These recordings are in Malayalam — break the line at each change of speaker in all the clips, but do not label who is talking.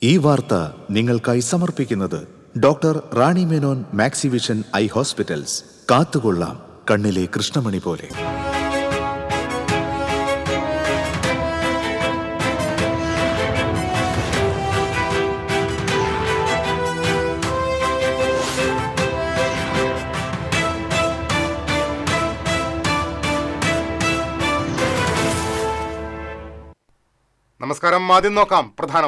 ഈ വാർത്ത നിങ്ങൾക്കായി സമർപ്പിക്കുന്നത് doctor Rani Menon Maxivision I hospitals. കാത്തുകൊള്ളാം കണ്ണിലെ കൃഷ്ണമണി പോലെ.
നമസ്കാരം. ആദ്യം നോക്കാം പ്രധാന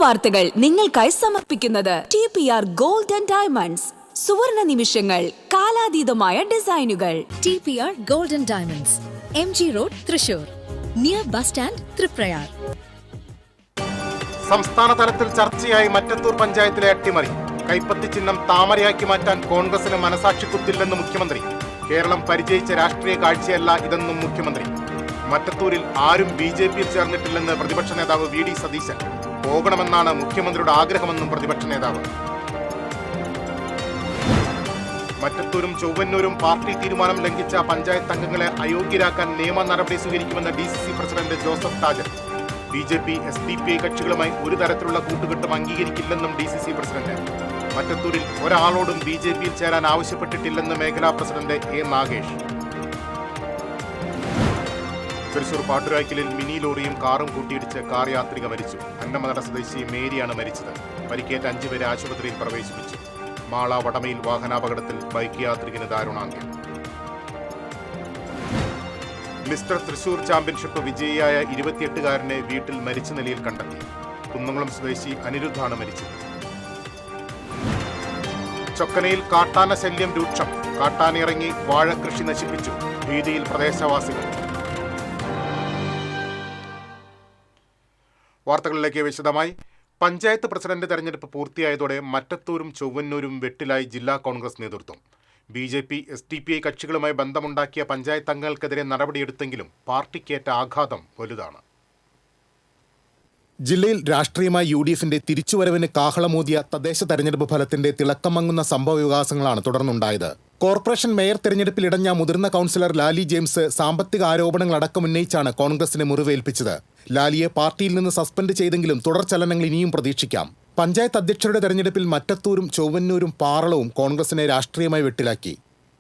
വാർത്തകൾ.
നിങ്ങൾക്കായി സമർപ്പിക്കുന്നത് TPR ഗോൾഡ് ആൻഡ് ഡയമണ്ട്സ്. സുവർണ നിമിഷങ്ങൾ, കാലാതീതമായ ഡിസൈനുകൾ.
TPR gold and diamonds, MG road, Thrissur, near bus stand, Triprayar.
സംസ്ഥാന തലത്തിൽ ചർച്ചയായി മറ്റത്തൂർ പഞ്ചായത്തിലെ അട്ടിമറി. കൈപ്പത്തി ചിഹ്നം താമരയാക്കി മാറ്റാൻ കോൺഗ്രസിന് മനസാക്ഷിക്കുത്തില്ലെന്ന് മുഖ്യമന്ത്രി. കേരളം പരിചയിച്ച രാഷ്ട്രീയ കാഴ്ചയല്ല ഇതെന്നും മുഖ്യമന്ത്രി. മറ്റത്തൂരിൽ ആരും BJPയിൽ ചേർന്നിട്ടില്ലെന്ന് പ്രതിപക്ഷ നേതാവ് VD സതീശൻ. പോകണമെന്നാണ് മുഖ്യമന്ത്രിയുടെ ആഗ്രഹമെന്നും പ്രതിപക്ഷ നേതാവ്. മറ്റത്തൂരും ചൊവ്വന്നൂരും പാർട്ടി തീരുമാനം ലംഘിച്ച പഞ്ചായത്ത് അംഗങ്ങളെ അയോഗ്യരാക്കാൻ നിയമ നടപടി സ്വീകരിക്കുമെന്ന് DCC president Joseph Tajan. BJP SDPI കക്ഷികളുമായി ഒരു തരത്തിലുള്ള കൂട്ടുകെട്ടും അംഗീകരിക്കില്ലെന്നും DCC പ്രസിഡന്റ്. മറ്റത്തൂരിൽ ഒരാളോടും BJPയിൽ ചേരാൻ ആവശ്യപ്പെട്ടിട്ടില്ലെന്ന് മേഖലാ പ്രസിഡന്റ് A നാഗേഷ്. തൃശൂർ പാട്ടുരായ്ക്കലിൽ മിനി ലോറിയും കാറും കൂട്ടിയിടിച്ച് കാർ യാത്രിക മരിച്ചു. അന്നമനട സ്വദേശി മേരിയാണ് മരിച്ചത്. പരിക്കേറ്റ 5 പേരെ ആശുപത്രിയിൽ പ്രവേശിപ്പിച്ചു. മാള വടമയിൽ വാഹനാപകടത്തിൽ ബൈക്ക് യാത്രികന് ദാരുണാന്ത്യം. മിസ്റ്റർ തൃശൂർ ചാമ്പ്യൻഷിപ്പ് വിജയിയായ 28-കാരനെ വീട്ടിൽ മരിച്ച നിലയിൽ കണ്ടെത്തി. കുന്നംകുളം സ്വദേശി അനിരുദ്ധാണ് മരിച്ചത്. ചൊക്കനയിൽ കാട്ടാന ശല്യം രൂക്ഷം. കാട്ടാനിറങ്ങി വാഴകൃഷി നശിപ്പിച്ചു. ഭീതിയിൽ പ്രദേശവാസികൾ. വാർത്തകളിലേക്ക് വിശദമായി. പഞ്ചായത്ത് പ്രസിഡന്റ് തെരഞ്ഞെടുപ്പ് പൂർത്തിയായതോടെ മറ്റത്തൂരും ചൊവ്വന്നൂരും വെട്ടിലായി ജില്ലാ കോൺഗ്രസ് നേതൃത്വം. BJP SDPI കക്ഷികളുമായി ബന്ധമുണ്ടാക്കിയ പഞ്ചായത്ത് അംഗങ്ങൾക്കെതിരെ നടപടിയെടുത്തെങ്കിലും പാർട്ടിക്കേറ്റ ആഘാതം വലുതാണ്.
ജില്ലയിൽ രാഷ്ട്രീയമായി UDFന്റെ തിരിച്ചുവരവിന് കാഹളമൂതിയ തദ്ദേശ തെരഞ്ഞെടുപ്പ് ഫലത്തിന്റെ തിളക്കമങ്ങുന്ന സംഭവ വികാസങ്ങളാണ് തുടർന്നുണ്ടായത്. കോർപ്പറേഷൻ മേയർ തെരഞ്ഞെടുപ്പിൽ ഇടഞ്ഞ മുതിർന്ന കൗൺസിലർ ലാലി ജെയിംസ് സാമ്പത്തിക ആരോപണങ്ങളടക്കം ഉന്നയിച്ചാണ് കോൺഗ്രസിനെ മുറിവേൽപ്പിച്ചത്. ലാലിയെ പാർട്ടിയിൽ നിന്ന് സസ്പെൻഡ് ചെയ്തെങ്കിലും തുടർചലനങ്ങൾ ഇനിയും പ്രതീക്ഷിക്കാം. പഞ്ചായത്ത് അധ്യക്ഷരുടെ തെരഞ്ഞെടുപ്പിൽ മറ്റത്തൂരും ചൊവ്വന്നൂരും പാറളവും കോൺഗ്രസിനെ രാഷ്ട്രീയമായി വെട്ടിലാക്കി.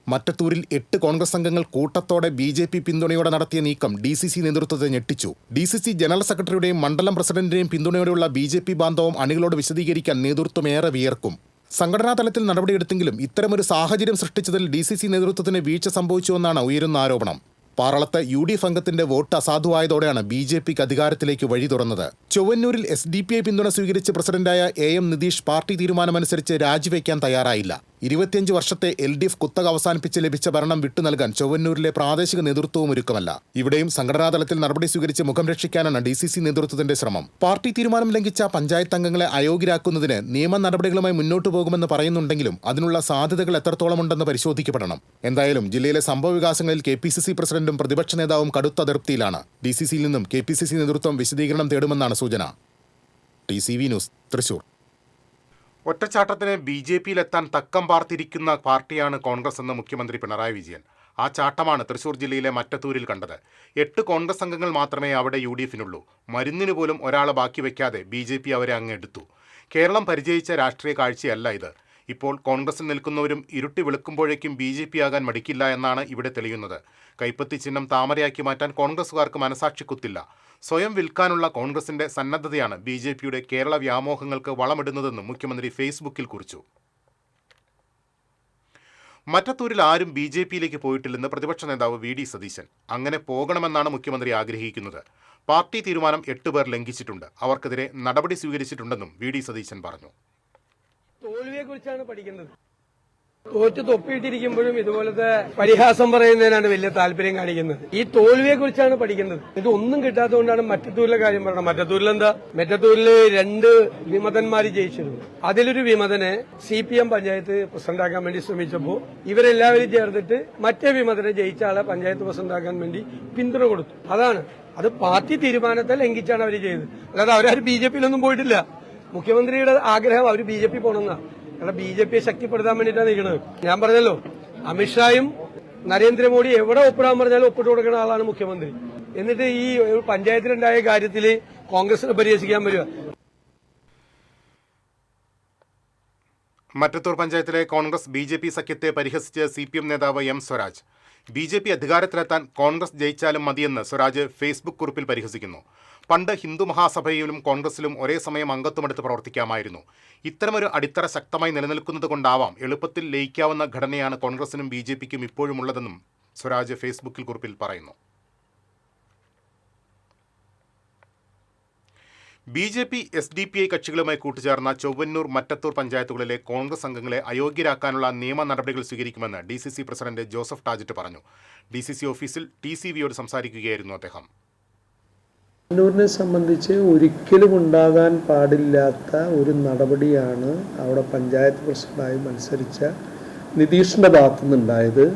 മറ്റത്തൂരിൽ 8 കോൺഗ്രസ് അംഗങ്ങൾ കൂട്ടത്തോടെ BJP പിന്തുണയോടെ നടത്തിയ നീക്കം DCC നേതൃത്വത്തെ ഞെട്ടിച്ചു. DCC ജനറൽ സെക്രട്ടറിയുടെയും മണ്ഡലം പ്രസിഡന്റിന്റെയും പിന്തുണയോടെയുള്ള BJP ബാന്ധവം അണികളോട് വിശദീകരിക്കാൻ നേതൃത്വം ഏറെ വിയർക്കും. സംഘടനാ തലത്തിൽ നടപടിയെടുത്തെങ്കിലും ഇത്തരമൊരു സാഹചര്യം സൃഷ്ടിച്ചതിൽ DCC നേതൃത്വത്തിന് വീഴ്ച സംഭവിച്ചുവെന്നാണ് ഉയരുന്ന ആരോപണം. പാറളത്ത് UDF അംഗത്തിന്റെ വോട്ട് അസാധുവായതോടെയാണ് BJPക്ക് അധികാരത്തിലേക്ക് വഴി തുറന്നത്. ചൊവ്വന്നൂരിൽ SDPI പിന്തുണ സ്വീകരിച്ച് പ്രസിഡന്റായ AM നിതീഷ് പാർട്ടി തീരുമാനമനുസരിച്ച് രാജിവെക്കാൻ തയ്യാറായില്ല. 25 വർഷത്തെ LDF കുത്തക അവസാനിപ്പിച്ച് ലഭിച്ച ഭരണം വിട്ടു നൽകാൻ ചൊവ്വന്നൂരിലെ പ്രാദേശിക നേതൃത്വവും ഒരുക്കമല്ല. ഇവിടെയും സംഘടനാതലത്തിൽ നടപടി സ്വീകരിച്ച് മുഖം രക്ഷിക്കാനാണ് DCC നേതൃത്വത്തിന്റെ ശ്രമം. പാർട്ടി തീരുമാനം ലംഘിച്ച പഞ്ചായത്ത് അംഗങ്ങളെ അയോഗ്യരാക്കുന്നതിന് നിയമ നടപടികളുമായി മുന്നോട്ടു പോകുമെന്ന് പറയുന്നുണ്ടെങ്കിലും അതിനുള്ള സാധ്യതകൾ എത്രത്തോളമുണ്ടെന്ന് പരിശോധിക്കപ്പെടണം. എന്തായാലും ജില്ലയിലെ സംഭവ വികാസങ്ങളിൽ KPCC പ്രസിഡന്റും പ്രതിപക്ഷ നേതാവും കടുത്ത അതൃപ്തിയിലാണ്. DCCയിൽ നിന്നും KPCC നേതൃത്വം വിശദീകരണം തേടുമെന്നാണ് സൂചന. TCV news, Thrissur.
ഒറ്റച്ചാട്ടത്തിന് BJPയിലെത്താൻ തക്കം പാർത്തിരിക്കുന്ന പാർട്ടിയാണ് കോൺഗ്രസ് എന്ന് മുഖ്യമന്ത്രി പിണറായി വിജയൻ. ആ ചാട്ടമാണ് തൃശൂർ ജില്ലയിലെ മറ്റത്തൂരിൽ കണ്ടത്. 8 കോൺഗ്രസ് അംഗങ്ങൾ മാത്രമേ അവിടെ UDFിനുള്ളൂ. മരുന്നിന് പോലും ഒരാളെ ബാക്കി വയ്ക്കാതെ BJP അവരെ അങ്ങെടുത്തു. കേരളം പരിചയിച്ച രാഷ്ട്രീയ കാഴ്ചയല്ല ഇത്. ഇപ്പോൾ കോൺഗ്രസിൽ നിൽക്കുന്നവരും ഇരുട്ടി വെളുക്കുമ്പോഴേക്കും BJP ആകാൻ മടിക്കില്ല എന്നാണ് ഇവിടെ തെളിയുന്നത്. കൈപ്പത്തി ചിഹ്നം താമരയാക്കി മാറ്റാൻ കോൺഗ്രസുകാർക്ക് മനസാക്ഷിക്കുത്തില്ല. സ്വയം വിൽക്കാനുള്ള കോൺഗ്രസിന്റെ സന്നദ്ധതയാണ് BJPയുടെ കേരള വ്യാമോഹങ്ങൾക്ക് വളമിടുന്നതെന്നും മുഖ്യമന്ത്രി ഫേസ്ബുക്കിൽ കുറിച്ചു. മറ്റത്തൂരിൽ ആരും BJPയിലേക്ക് പോയിട്ടില്ലെന്ന് പ്രതിപക്ഷ നേതാവ് VD സതീശൻ. അങ്ങനെ പോകണമെന്നാണ് മുഖ്യമന്ത്രി ആഗ്രഹിക്കുന്നത്. പാർട്ടി തീരുമാനം 8 പേർ ലംഘിച്ചിട്ടുണ്ട്. അവർക്കെതിരെ നടപടി സ്വീകരിച്ചിട്ടുണ്ടെന്നും VD സതീശൻ പറഞ്ഞു.
തോൽവിയെക്കുറിച്ചാണ് പഠിക്കുന്നത്. തോറ്റ് തൊപ്പിയിട്ടിരിക്കുമ്പോഴും ഇതുപോലത്തെ പരിഹാസം പറയുന്നതിനാണ് വലിയ താല്പര്യം കാണിക്കുന്നത്. ഈ തോൽവിയെക്കുറിച്ചാണ് പഠിക്കുന്നത്. ഇത് ഒന്നും കിട്ടാത്തതുകൊണ്ടാണ് മറ്റത്തൂരിലെ കാര്യം പറയുന്നത്. മറ്റത്തൂരില് 2 വിമതന്മാർ ജയിച്ചിരുന്നു. അതിലൊരു വിമതനെ CPM പഞ്ചായത്ത് പ്രസിഡന്റാക്കാൻ വേണ്ടി ശ്രമിച്ചപ്പോൾ ഇവരെല്ലാവരും ചേർത്തിട്ട് മറ്റേ വിമതനെ ജയിച്ച ആളെ പഞ്ചായത്ത് പ്രസിഡന്റാക്കാൻ വേണ്ടി പിന്തുണ കൊടുത്തു. അത് പാർട്ടി തീരുമാനത്തെ ലംഘിച്ചാണ് അവർ ചെയ്തത്. അല്ലാതെ അവരാരും BJPയിലൊന്നും പോയിട്ടില്ല. മുഖ്യമന്ത്രിയുടെ ആഗ്രഹം അവർ BJP പോകണമെന്നാണ്. കാരണം BJPയെ ശക്തിപ്പെടുത്താൻ വേണ്ടിയിട്ടാണ് നിൽക്കുന്നത്. ഞാൻ പറഞ്ഞല്ലോ, അമിത്ഷായും നരേന്ദ്രമോദി എവിടെ ഒപ്പിടാൻ പറഞ്ഞാലും ഒപ്പിട്ട് കൊടുക്കുന്ന ആളാണ് മുഖ്യമന്ത്രി. എന്നിട്ട് ഈ പഞ്ചായത്തിലുണ്ടായ കാര്യത്തിൽ കോൺഗ്രസിനെ പരിഹസിക്കാൻ വരിക.
മറ്റത്തൂർ പഞ്ചായത്തിലെ കോൺഗ്രസ് BJP സഖ്യത്തെ പരിഹസിച്ച് CPM നേതാവ് M. സ്വരാജ്. BJP അധികാരത്തിലെത്താൻ കോൺഗ്രസ് ജയിച്ചാലും മതിയെന്ന് സ്വരാജ് ഫേസ്ബുക്ക് കുറിപ്പിൽ പരിഹസിക്കുന്നു. പണ്ട് ഹിന്ദു മഹാസഭയിലും കോൺഗ്രസിലും ഒരേ സമയം അംഗത്വമെടുത്ത് പ്രവർത്തിക്കാമായിരുന്നു. ഇത്തരമൊരു അടിത്തറ ശക്തമായി നിലനിൽക്കുന്നത് കൊണ്ടാവാം എളുപ്പത്തിൽ ലയിക്കാവുന്ന ഘടനയാണ് കോൺഗ്രസിനും BJPക്കും ഇപ്പോഴുമുള്ളതെന്നും സ്വരാജ് ഫേസ്ബുക്കിൽ കുറിപ്പിൽ പറയുന്നു. BJP SDPI കക്ഷികളുമായി കൂട്ടുചേർന്ന ചൊവ്വന്നൂർ മറ്റത്തൂർ പഞ്ചായത്തുകളിലെ കോൺഗ്രസ് അംഗങ്ങളെ അയോഗ്യരാക്കാനുള്ള നിയമ നടപടികൾ സ്വീകരിക്കുമെന്ന് DCC പ്രസിഡന്റ് ജോസഫ് ടാജറ്റ് പറഞ്ഞു. DCC ഓഫീസിൽ TCVയോട് സംസാരിക്കുകയായിരുന്നു അദ്ദേഹം.
ചെവ്വന്നൂരിനെ സംബന്ധിച്ച് ഒരിക്കലും ഉണ്ടാകാൻ പാടില്ലാത്ത ഒരു നടപടിയാണ് അവിടെ പഞ്ചായത്ത് പ്രസിഡന്റായി മത്സരിച്ച നിതീഷിൻ്റെ ഭാഗത്തു നിന്നുണ്ടായത്.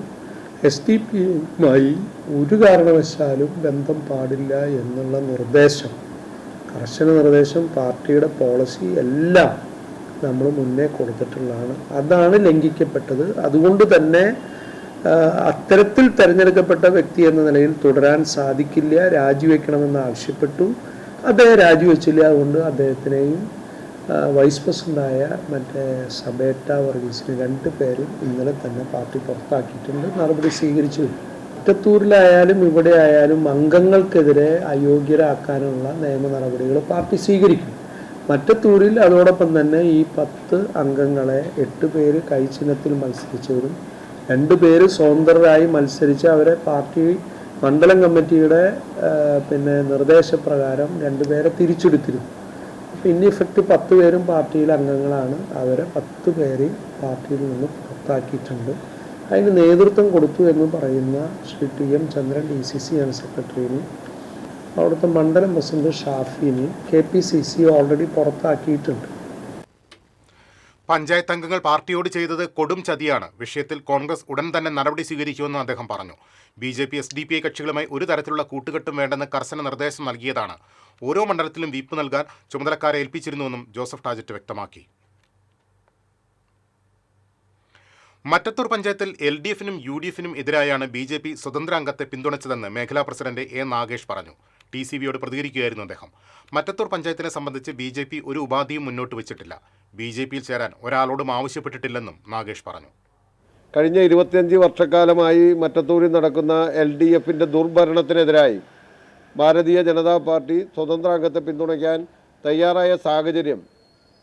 SDPയുമായി ഒരു കാരണവശാലും ബന്ധം പാടില്ല എന്നുള്ള നിർദ്ദേശം, കർശന നിർദ്ദേശം പാർട്ടിയുടെ പോളിസി എല്ലാം നമ്മൾ മുന്നേ കൊടുത്തിട്ടുള്ളതാണ്. അതാണ് ലംഘിക്കപ്പെട്ടത്. അതുകൊണ്ട് തന്നെ അത്തരത്തിൽ തിരഞ്ഞെടുക്കപ്പെട്ട വ്യക്തി എന്ന നിലയിൽ തുടരാൻ സാധിക്കില്ല, രാജിവെക്കണമെന്ന് ആവശ്യപ്പെട്ടു. അദ്ദേഹം രാജിവെച്ചില്ല. അതുകൊണ്ട് അദ്ദേഹത്തിനെയും വൈസ് പ്രസിഡന്റായ സബേറ്റ വർഗീസിന് 2 പേരും ഇന്നലെ തന്നെ പാർട്ടി പുറത്താക്കിയിട്ടുണ്ട്. നടപടി സ്വീകരിച്ചു. മറ്റത്തൂരിലായാലും ഇവിടെ ആയാലും അംഗങ്ങൾക്കെതിരെ അയോഗ്യരാക്കാനുള്ള നിയമ നടപടികൾ പാർട്ടി സ്വീകരിക്കും. മറ്റത്തൂരിൽ അതോടൊപ്പം തന്നെ ഈ 10 അംഗങ്ങളെ 8 പേര് കൈചിഹ്നത്തിൽ മത്സരിച്ചവരും 2 പേര് സ്വതന്ത്രരായി മത്സരിച്ച് അവരെ പാർട്ടി മണ്ഡലം കമ്മിറ്റിയുടെ നിർദ്ദേശപ്രകാരം 2 പേരെ തിരിച്ചെടുത്തിരുന്നു. ഇൻ ഇഫക്റ്റ് 10 പേരും പാർട്ടിയിലെ അംഗങ്ങളാണ്. അവരെ 10 പേര് പാർട്ടിയിൽ നിന്ന് പുറത്താക്കിയിട്ടുണ്ട്. അതിന് നേതൃത്വം കൊടുത്തു എന്ന് പറയുന്ന ശ്രീ TM ചന്ദ്രൻ DCC ജനറൽ സെക്രട്ടറിന്, അവിടുത്തെ മണ്ഡലം പ്രസിഡന്റ് ഷാഫിന് KPCC ഓൾറെഡി പുറത്താക്കിയിട്ടുണ്ട്.
പഞ്ചായത്ത് അംഗങ്ങൾ പാർട്ടിയോട് ചെയ്തത് കൊടും ചതിയാണ്. വിഷയത്തിൽ കോൺഗ്രസ് ഉടൻ തന്നെ നടപടി സ്വീകരിക്കുമെന്നും അദ്ദേഹം പറഞ്ഞു. BJP SDPI കക്ഷികളുമായി ഒരു തരത്തിലുള്ള കൂട്ടുകെട്ടും വേണ്ടെന്ന് കർശന നിർദ്ദേശം നൽകിയതാണ്. ഓരോ മണ്ഡലത്തിലും വീപ്പ് നൽകാൻ ചുമതലക്കാരെ ഏൽപ്പിച്ചിരുന്നുവെന്നും ജോസഫ് ടാജറ്റ് വ്യക്തമാക്കി. മറ്റത്തൂർ പഞ്ചായത്തിൽ LDFനും UDFനും എതിരായാണ് BJP സ്വതന്ത്ര അംഗത്തെ പിന്തുണച്ചതെന്ന് മേഖലാ പ്രസിഡന്റ് A. നാഗേഷ് പറഞ്ഞു. TCVയോട് പ്രതികരിക്കുകയായിരുന്നു അദ്ദേഹം. മറ്റത്തൂർ പഞ്ചായത്തിനെ സംബന്ധിച്ച് BJP ഒരു ഉപാധിയും മുന്നോട്ട് വെച്ചിട്ടില്ല. BJPയിൽ ചേരാൻ ഒരാളോടും ആവശ്യപ്പെട്ടിട്ടില്ലെന്നും നാഗേഷ് പറഞ്ഞു.
കഴിഞ്ഞ 25 വർഷക്കാലമായി മറ്റത്തൂരിൽ നടക്കുന്ന LDFന്റെ ദുർഭരണത്തിനെതിരായി ഭാരതീയ ജനതാ പാർട്ടി സ്വതന്ത്ര അംഗത്തെ പിന്തുണയ്ക്കാൻ തയ്യാറായ സാഹചര്യം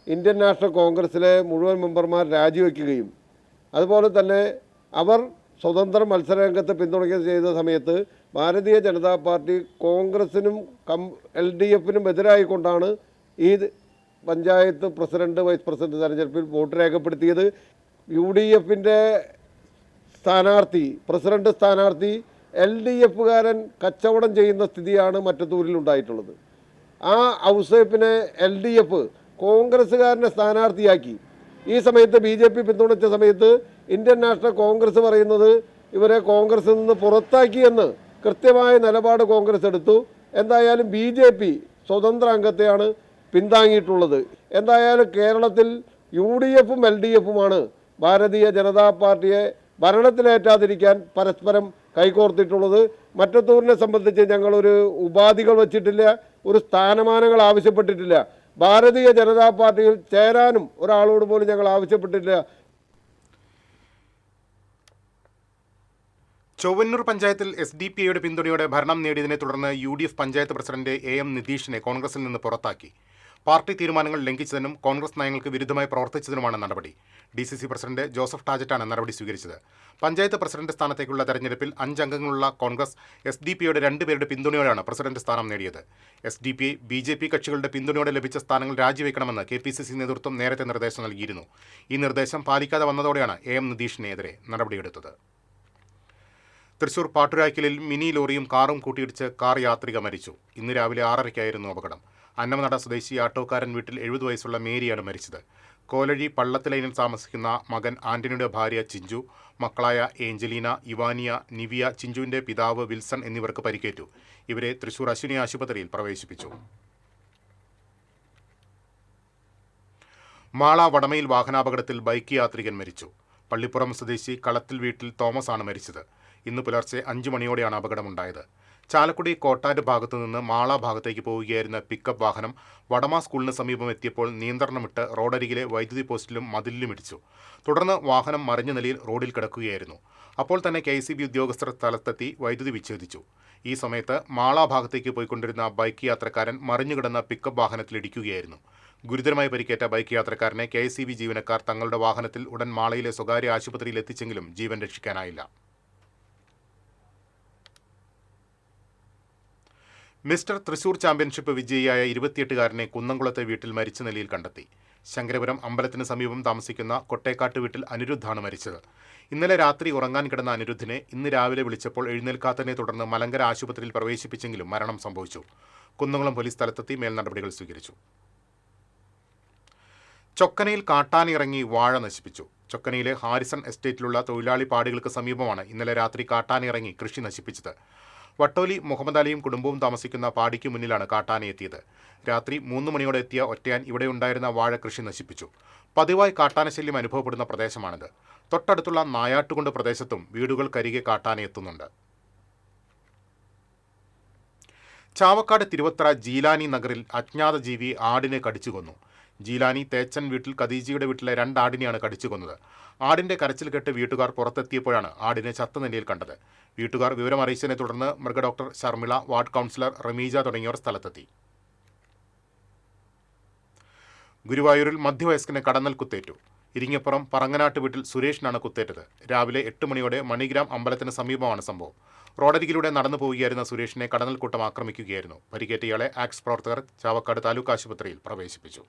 ഇന്ത്യൻ നാഷണൽ കോൺഗ്രസിലെ മുഴുവൻ മെമ്പർമാർ രാജിവെക്കുകയും അതുപോലെ തന്നെ അവർ സ്വതന്ത്ര മത്സരരംഗത്തെ പിന്തുണയ്ക്കുകയും ചെയ്ത സമയത്ത് ഭാരതീയ ജനതാ പാർട്ടി കോൺഗ്രസിനും LDFനും എതിരായിക്കൊണ്ടാണ് ഈ പഞ്ചായത്ത് പ്രസിഡന്റ് വൈസ് പ്രസിഡന്റ് തെരഞ്ഞെടുപ്പിൽ വോട്ട് രേഖപ്പെടുത്തിയത്. UDFന്റെ സ്ഥാനാർത്ഥി, പ്രസിഡന്റ് സ്ഥാനാർത്ഥി LDFകാരൻ കച്ചവടം ചെയ്യുന്ന സ്ഥിതിയാണ് മറ്റത്തൂരിലുണ്ടായിട്ടുള്ളത്. ആ ഔസേപ്പിനെ LDF കോൺഗ്രസ്സുകാരനെ സ്ഥാനാർത്ഥിയാക്കി. ഈ സമയത്ത് BJP പിന്തുണച്ച സമയത്ത് ഇന്ത്യൻ നാഷണൽ കോൺഗ്രസ് പറയുന്നത് ഇവരെ കോൺഗ്രസിൽ നിന്ന് പുറത്താക്കിയെന്ന് കൃത്യമായ നിലപാട് കോൺഗ്രസ് എടുത്തു. എന്തായാലും BJP സ്വതന്ത്ര അംഗത്തെയാണ് പിന്താങ്ങിയിട്ടുള്ളത്. എന്തായാലും കേരളത്തിൽ UDFും LDFുമാണ് ഭാരതീയ ജനതാ പാർട്ടിയെ ഭരണത്തിലേറ്റാതിരിക്കാൻ പരസ്പരം കൈകോർത്തിട്ടുള്ളത്. മറ്റത്തൂരിനെ സംബന്ധിച്ച് ഞങ്ങളൊരു ഉപാധികൾ വച്ചിട്ടില്ല, ഒരു സ്ഥാനമാനങ്ങൾ ആവശ്യപ്പെട്ടിട്ടില്ല. ഭാരതീയ ജനതാ പാർട്ടിയിൽ ചേരാനും ഒരാളോട് പോലും ഞങ്ങൾ ആവശ്യപ്പെട്ടിട്ടില്ല.
ചൊവ്വന്നൂർ പഞ്ചായത്തിൽ SDPIയുടെ പിന്തുണയോടെ ഭരണം നേടിയതിനെ തുടർന്ന് UDF പഞ്ചായത്ത് പ്രസിഡന്റ് AM നിതീഷിനെ കോൺഗ്രസിൽ നിന്ന് പുറത്താക്കി. പാർട്ടി തീരുമാനങ്ങൾ ലംഘിച്ചതിനും കോൺഗ്രസ് നയങ്ങൾക്ക് വിരുദ്ധമായി പ്രവർത്തിച്ചതിനുമാണ് നടപടി. DCC പ്രസിഡന്റ് ജോസഫ് ടാജറ്റാണ് നടപടി സ്വീകരിച്ചത്. പഞ്ചായത്ത് പ്രസിഡന്റ് സ്ഥാനത്തേക്കുള്ള തെരഞ്ഞെടുപ്പിൽ 5 അംഗങ്ങളുള്ള കോൺഗ്രസ് SDPIയുടെ 2 പേരുടെ പിന്തുണയോടെയാണ് പ്രസിഡന്റ് സ്ഥാനം നേടിയത്. SDPI BJP കക്ഷികളുടെ പിന്തുണയോടെ ലഭിച്ച സ്ഥാനങ്ങൾ രാജിവെക്കണമെന്ന് KPCC നേതൃത്വം നേരത്തെ നിർദ്ദേശം നൽകിയിരുന്നു. ഈ നിർദ്ദേശം പാലിക്കാതെ വന്നതോടെയാണ് AM നിതീഷിനെതിരെ നടപടിയെടുത്തത്. തൃശൂർ പാട്ടുരായ്ക്കലിൽ മിനി ലോറിയും കാറും കൂട്ടിയിടിച്ച് കാർ യാത്രിക മരിച്ചു. ഇന്ന് രാവിലെ 6:30-ായിരുന്നു അപകടം. അന്നമനട സ്വദേശി ആട്ടോക്കാരൻ വീട്ടിൽ 70 വയസ്സുള്ള മേരിയാണ് മരിച്ചത്. കോലഴി പള്ളത്തിലൈനിൽ താമസിക്കുന്ന മകൻ ആന്റണിയുടെ ഭാര്യ ചിഞ്ചു, മക്കളായ ഏഞ്ചലീന, ഇവാനിയ, നിവിയ, ചിഞ്ചുവിൻ്റെ പിതാവ് വിൽസൺ എന്നിവർക്ക് പരിക്കേറ്റു. ഇവരെ തൃശൂർ അശ്വിനി ആശുപത്രിയിൽ പ്രവേശിപ്പിച്ചു. മാള വടമയിൽ വാഹനാപകടത്തിൽ ബൈക്ക് യാത്രികൻ മരിച്ചു. പള്ളിപ്പുറം സ്വദേശി കളത്തിൽ വീട്ടിൽ തോമസ് ആണ് മരിച്ചത്. ഇന്ന് പുലർച്ചെ 5 മണിയോടെയാണ് അപകടമുണ്ടായത്. ചാലക്കുടി കോട്ടാറ്റ് ഭാഗത്തു നിന്ന് മാള ഭാഗത്തേക്ക് പോവുകയായിരുന്ന പിക്കപ്പ് വാഹനം വടമ സ്കൂളിന് സമീപം എത്തിയപ്പോൾ നിയന്ത്രണം വിട്ട് റോഡരികിലെ വൈദ്യുതി പോസ്റ്റിലും മതിലിലും ഇടിച്ചു. തുടർന്ന് വാഹനം മറിഞ്ഞ നിലയിൽ റോഡിൽ കിടക്കുകയായിരുന്നു. അപ്പോൾ തന്നെ KCB ഉദ്യോഗസ്ഥർ സ്ഥലത്തെത്തി വൈദ്യുതി വിച്ഛേദിച്ചു. ഈ സമയത്ത് മാള ഭാഗത്തേക്ക് പോയിക്കൊണ്ടിരുന്ന ബൈക്ക് യാത്രക്കാരൻ മറിഞ്ഞുകിടന്ന പിക്കപ്പ് വാഹനത്തിൽ ഇടിക്കുകയായിരുന്നു. ഗുരുതരമായി പരിക്കേറ്റ ബൈക്ക് യാത്രക്കാരനെ KCB ജീവനക്കാർ തങ്ങളുടെ വാഹനത്തിൽ ഉടൻ മാളയിലെ സ്വകാര്യ ആശുപത്രിയിൽ എത്തിച്ചെങ്കിലും ജീവൻ രക്ഷിക്കാനായില്ല. മിസ്റ്റർ തൃശൂർ ചാമ്പ്യൻഷിപ്പ് വിജയിയായ 28-കാരനെ കുന്നംകുളത്തെ വീട്ടിൽ മരിച്ച നിലയിൽ കണ്ടെത്തി. ശങ്കരപുരം അമ്പലത്തിന് സമീപം താമസിക്കുന്ന കൊട്ടേക്കാട്ട് വീട്ടിൽ അനിരുദ്ധാണ് മരിച്ചത്. ഇന്നലെ രാത്രി ഉറങ്ങാൻ കിടന്ന അനിരുദ്ധിനെ ഇന്ന് രാവിലെ വിളിച്ചപ്പോൾ എഴുന്നേൽക്കാത്തതിനെ തുടർന്ന് മലങ്കര ആശുപത്രിയിൽ പ്രവേശിപ്പിച്ചെങ്കിലും മരണം സംഭവിച്ചു. കുന്നംകുളം പോലീസ് സ്ഥലത്തെത്തി മേൽനടപടികൾ സ്വീകരിച്ചു. ചൊക്കനയിൽ കാട്ടാനിറങ്ങി വാഴ നശിപ്പിച്ചു. ചൊക്കനയിലെ ഹാരിസൺ എസ്റ്റേറ്റിലുള്ള തൊഴിലാളി പാടികൾക്ക് സമീപമാണ് ഇന്നലെ രാത്രി കാട്ടാനിറങ്ങി കൃഷി നശിപ്പിച്ചത്. വട്ടോലി മുഹമ്മദ് അലിയും കുടുംബവും താമസിക്കുന്ന പാടിക്ക് മുന്നിലാണ് കാട്ടാന എത്തിയത്. രാത്രി 3 മണിയോടെ എത്തിയ ഒറ്റയാൻ ഇവിടെ ഉണ്ടായിരുന്ന വാഴ കൃഷി നശിപ്പിച്ചു. പതിവായി കാട്ടാനശല്യം അനുഭവപ്പെടുന്ന പ്രദേശമാണിത്. തൊട്ടടുത്തുള്ള നായാട്ടുകുണ്ട് പ്രദേശത്തും വീടുകൾക്കരികെ കാട്ടാന എത്തുന്നുണ്ട്. ചാവക്കാട് തിരുവത്ര ജീലാനി നഗറിൽ അജ്ഞാത ജീവി ആടിനെ കടിച്ചുകൊന്നു. ജീലാനി തേച്ചൻ വീട്ടിൽ ഖദീജയുടെ വീട്ടിലെ 2 ആടിനെയാണ് കടിച്ചുകൊന്നത്. ആടിന്റെ കരച്ചിൽ കേട്ട് വീട്ടുകാർ പുറത്തെത്തിയപ്പോഴാണ് ആടിനെ ചത്ത നിലയിൽ കണ്ടത്. വീട്ടുകാർ വിവരമറിയിച്ചതിനെ തുടർന്ന് മൃഗഡോക്ടർ ശർമിള, വാർഡ് കൗൺസിലർ റമീജ തുടങ്ങിയവർ സ്ഥലത്തെത്തി. ഗുരുവായൂരിൽ മധ്യവയസ്കന് കടന്നൽ കുത്തേറ്റു. ഇരിങ്ങപ്പുറം പറങ്ങനാട്ട് വീട്ടിൽ സുരേഷിനാണ് കുത്തേറ്റത്. രാവിലെ 8 മണിയോടെ മണിഗ്രാം അമ്പലത്തിന് സമീപമാണ് സംഭവം. റോഡരികിലൂടെ നടന്നു പോവുകയായിരുന്ന സുരേഷിനെ കടന്നൽക്കൂട്ടം ആക്രമിക്കുകയായിരുന്നു. പരിക്കേറ്റ ഇയാളെ ആക്സ് പ്രവർത്തകർ ചാവക്കാട് താലൂക്ക് ആശുപത്രിയിൽ പ്രവേശിപ്പിച്ചു.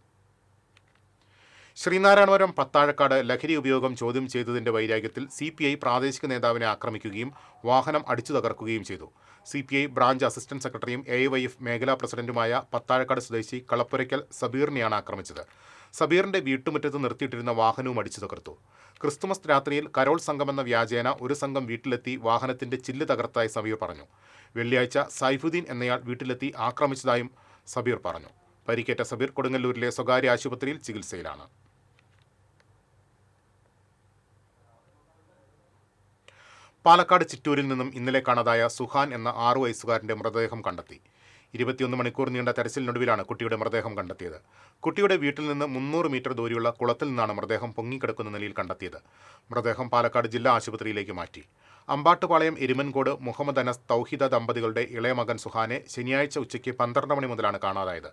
ശ്രീനാരായണപുരം പത്താഴക്കാട് ലഹരി ഉപയോഗം ചോദ്യം ചെയ്തതിന്റെ വൈരാഗ്യത്തിൽ CPI പ്രാദേശിക നേതാവിനെ ആക്രമിക്കുകയും വാഹനം അടിച്ചു തകർക്കുകയും ചെയ്തു. CPI ബ്രാഞ്ച് അസിസ്റ്റന്റ് സെക്രട്ടറിയും AYF മേഖലാ പ്രസിഡന്റുമായ പത്താഴക്കാട് സ്വദേശി കളപ്പുരയ്ക്കൽ സബീറിനെയാണ് ആക്രമിച്ചത്. സബീറിന്റെ വീട്ടുമുറ്റത്ത് നിർത്തിയിട്ടിരുന്ന വാഹനവും അടിച്ചു തകർത്തു. ക്രിസ്തുമസ് രാത്രിയിൽ കരോൾ സംഘമെന്ന വ്യാജേന ഒരു സംഘം വീട്ടിലെത്തി വാഹനത്തിന്റെ ചില്ല് തകർത്തായി സബീർ പറഞ്ഞു. വെള്ളിയാഴ്ച സൈഫുദ്ദീൻ എന്നയാൾ വീട്ടിലെത്തി ആക്രമിച്ചതായും സബീർ പറഞ്ഞു. പരിക്കേറ്റ സബീർ കൊടുങ്ങല്ലൂരിലെ സ്വകാര്യ ആശുപത്രിയിൽ ചികിത്സയിലാണ്. പാലക്കാട് ചിറ്റൂരിൽ നിന്നും ഇന്നലെ കാണാതായ സുഹാൻ എന്ന 6 വയസ്സുകാരന്റെ മൃതദേഹം കണ്ടെത്തി. 21 മണിക്കൂർ നീണ്ട തെരച്ചിലിനൊടുവിലാണ് കുട്ടിയുടെ മൃതദേഹം കണ്ടെത്തിയത്. കുട്ടിയുടെ വീട്ടിൽ നിന്ന് 300 മീറ്റർ ദൂരെയുള്ള കുളത്തിൽ നിന്നാണ് മൃതദേഹം പൊങ്ങിക്കിടക്കുന്ന നിലയിൽ കണ്ടെത്തിയത്. മൃതദേഹം പാലക്കാട് ജില്ലാ ആശുപത്രിയിലേക്ക് മാറ്റി. അമ്പാട്ടുപാളയം എരുമൻകോട് മുഹമ്മദ് അനസ് തൗഹീദ ദമ്പതികളുടെ ഇളയ മകൻ സുഹാനെ ശനിയാഴ്ച ഉച്ചയ്ക്ക് 12 മണി മുതലാണ് കാണാതായത്.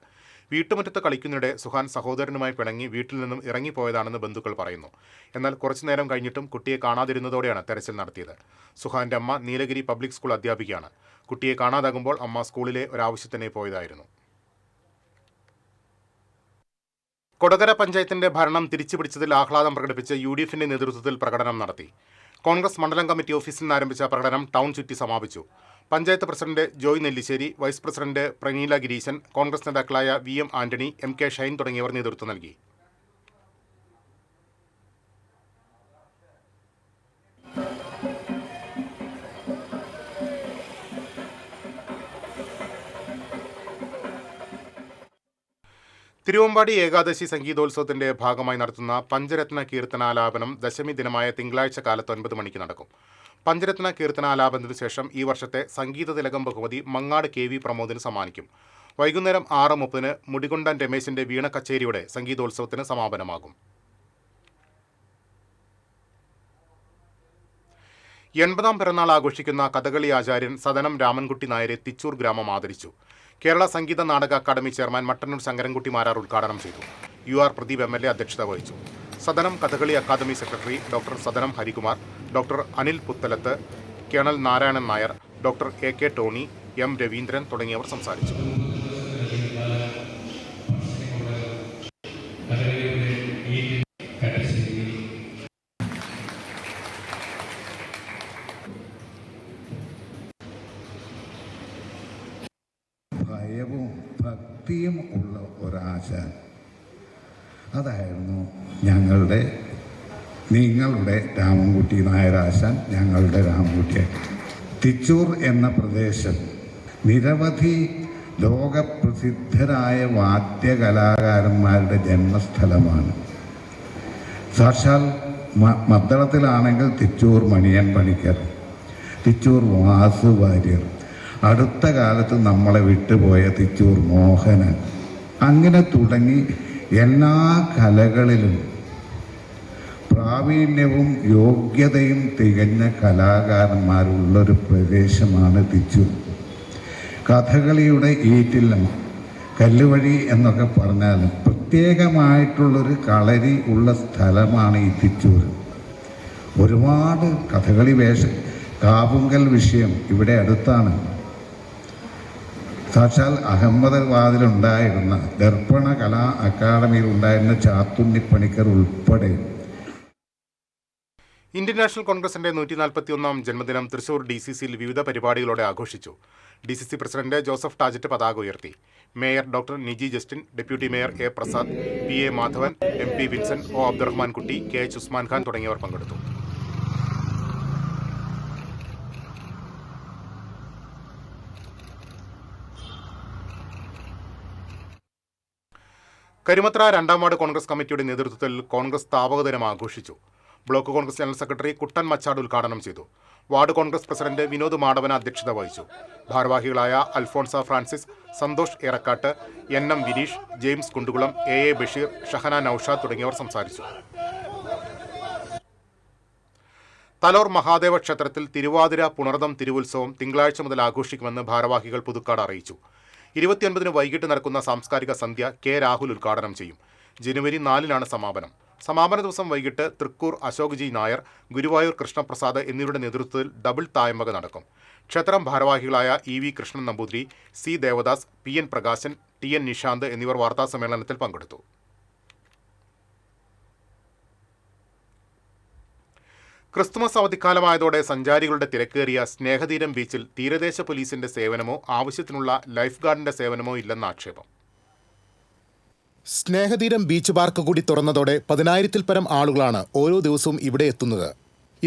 വീട്ടുമുറ്റത്ത് കളിക്കുന്നിടെ സുഹാൻ സഹോദരനുമായി പിണങ്ങി വീട്ടിൽ നിന്നും ഇറങ്ങിപ്പോയതാണെന്ന് ബന്ധുക്കൾ പറയുന്നു. എന്നാൽ കുറച്ചുനേരം കഴിഞ്ഞിട്ടും കുട്ടിയെ കാണാതിരുന്നതോടെയാണ് തെരച്ചിൽ നടത്തിയത്. സുഹാന്റെ അമ്മ നീലഗിരി പബ്ലിക് സ്കൂൾ അധ്യാപികയാണ്. കുട്ടിയെ കാണാതാകുമ്പോൾ അമ്മ സ്കൂളിലെ ഒരാവശ്യത്തിന് പോയതായിരുന്നു. കൊടകര പഞ്ചായത്തിന്റെ ഭരണം തിരിച്ചുപിടിച്ചതിൽ ആഹ്ലാദം പ്രകടിപ്പിച്ച് UDFന്റെ നേതൃത്വത്തിൽ പ്രകടനം നടത്തി. കോൺഗ്രസ് മണ്ഡലം കമ്മിറ്റി ഓഫീസിൽ നിന്ന് ആരംഭിച്ച പ്രകടനം ടൗൺ ചുറ്റി സമാപിച്ചു. Panchayat president Joy Nellissery, vice president Praneela Gireeshan, Congress നേതാക്കളായ VM ആന്റണി, MK ഷൈൻ തുടങ്ങിയവർ നേതൃത്വം നൽകി. തിരുവമ്പാടി ഏകാദശി സംഗീതോത്സവത്തിന്റെ ഭാഗമായി നടത്തുന്ന പഞ്ചരത്ന കീർത്തനാലാപനം ദശമി ദിനമായ തിങ്കളാഴ്ച കാലത്ത് 9 മണിക്ക് നടക്കും. പഞ്ചരത്ന കീർത്തനാലാപനത്തിനു ശേഷം ഈ വർഷത്തെ സംഗീത തിലകം ബഹുമതി മങ്ങാട് KV പ്രമോദിന് സമ്മാനിക്കും. വൈകുന്നേരം 6:30 മുടികൊണ്ടൻ രമേശിന്റെ വീണ കച്ചേരിയോടെ സംഗീതോത്സവത്തിന് സമാപനമാകും. 80ാം പിറന്നാൾ ആഘോഷിക്കുന്ന കഥകളി ആചാര്യൻ സദനം രാമൻകുട്ടി നായരെ തിച്ചൂർ ഗ്രാമം ആദരിച്ചു. കേരള സംഗീത നാടക അക്കാദമി ചെയർമാൻ മട്ടന്നൂർ ശങ്കരൻകുട്ടി മാരാർ ഉദ്ഘാടനം ചെയ്തു. UR പ്രദീപ് MLA അധ്യക്ഷത വഹിച്ചു. Sadanam Kathakali Academy secretary doctor Sadanam Harikumar, doctor Anil Puthalath, colonel Narayanan Nair, doctor AK Tony, M Raveendran തുടങ്ങിയവർ സംസാരിച്ചു.
ഭയവും ഭക്തിയും ഉള്ള ഒരാശാൻ, അതായിരുന്നു നിങ്ങളുടെ രാമൻകുട്ടി നായരാശാൻ, ഞങ്ങളുടെ രാമൻകുട്ടി. തിച്ചൂർ എന്ന പ്രദേശം നിരവധി ലോകപ്രസിദ്ധരായ വാദ്യകലാകാരന്മാരുടെ ജന്മസ്ഥലമാണ്. സാക്ഷാൽ മദ്ദളത്തിലാണെങ്കിൽ തിച്ചൂർ മണിയൻ പണിക്കർ, തിച്ചൂർ വാസു വാര്യർ, അടുത്ത കാലത്ത് നമ്മളെ വിട്ടുപോയ തിച്ചൂർ മോഹനൻ, അങ്ങനെ തുടങ്ങി എല്ലാ കലകളിലും പ്രാവീണ്യവും യോഗ്യതയും തികഞ്ഞ കലാകാരന്മാരുള്ളൊരു പ്രദേശമാണ് തിച്ചൂർ. കഥകളിയുടെ ഈറ്റില്ലം, കല്ലുവഴി എന്നൊക്കെ പറഞ്ഞാലും പ്രത്യേകമായിട്ടുള്ളൊരു കളരി ഉള്ള സ്ഥലമാണ് ഈ തിച്ചൂർ. ഒരുപാട് കഥകളി കാവുങ്കൽ വിഷയം ഇവിടെ അടുത്താണ്. സാക്ഷാൽ അഹമ്മദാബാദിലുണ്ടായിരുന്ന ദർപ്പണ കലാ അക്കാദമിയിൽ ഉണ്ടായിരുന്ന ചാത്തുണ്ണിപ്പണിക്കർ ഉൾപ്പെടെ.
ഇന്ത്യൻ നാഷണൽ കോൺഗ്രസിന്റെ 141-ാം ജന്മദിനം തൃശൂർ DCCയിൽ വിവിധ പരിപാടികളോടെ ആഘോഷിച്ചു. DCC പ്രസിഡന്റ് ജോസഫ് ടാജറ്റ് പതാക ഉയർത്തി. Mayor doctor Niji Justin, deputy mayor A. Prasad, PA Madhavan, MP Vincent, O. Abdurahman Kutty, KH Usman Khan തുടങ്ങിയവർ പങ്കെടുത്തു. കരിമത്ര 2-ാം വാർഡ് കോൺഗ്രസ് കമ്മിറ്റിയുടെ നേതൃത്വത്തിൽ കോൺഗ്രസ് സ്ഥാപക ദിനം ആഘോഷിച്ചു. Block Congress general secretary Kuttan Machad ഉദ്ഘാടനം ചെയ്തു. വാർഡ് കോൺഗ്രസ് പ്രസിഡന്റ് വിനോദ് മാടവന അധ്യക്ഷത വഹിച്ചു. ഭാരവാഹികളായ അൽഫോൺസ ഫ്രാൻസിസ്, സന്തോഷ് ഏറക്കാട്ട്, NM വിനീഷ്, ജെയിംസ് കുണ്ടുകുളം, AA ബഷീർ, ഷഹന നൌഷാദ് തുടങ്ങിയവർ സംസാരിച്ചു. തലോർ മഹാദേവ ക്ഷേത്രത്തിൽ തിരുവാതിര പുണർദം തിരുവുത്സവം തിങ്കളാഴ്ച മുതൽ ആഘോഷിക്കുമെന്ന് ഭാരവാഹികൾ പുതുക്കാട് അറിയിച്ചു. 29-ന് വൈകിട്ട് നടക്കുന്ന സാംസ്കാരിക സന്ധ്യ K. രാഹുൽ ഉദ്ഘാടനം ചെയ്യും. ജനുവരി 4-നാണ് സമാപനം. സമാപന ദിവസം വൈകിട്ട് തൃക്കൂർ അശോക് ജി നായർ, ഗുരുവായൂർ കൃഷ്ണപ്രസാദ് എന്നിവരുടെ നേതൃത്വത്തിൽ ഡബിൾ തായമ്പക നടക്കും. ക്ഷേത്രം ഭാരവാഹികളായ EV Krishnan Namboothiri, C. Devdas, PN Prakashan, TN Nishant എന്നിവർ വാർത്താസമ്മേളനത്തിൽ പങ്കെടുത്തു. ക്രിസ്തുമസ് അവധിക്കാലമായതോടെ സഞ്ചാരികളുടെ തിരക്കേറിയ സ്നേഹതീരം ബീച്ചിൽ തീരദേശ പോലീസിന്റെ സേവനമോ ആവശ്യത്തിനുള്ള ലൈഫ് ഗാർഡിന്റെ സേവനമോ ഇല്ലെന്ന ആക്ഷേപം.
സ്നേഹതീരം ബീച്ച് പാർക്ക് കൂടി തുറന്നതോടെ 10,000-ൽ പരം ആളുകളാണ് ഓരോ ദിവസവും ഇവിടെ എത്തുന്നത്.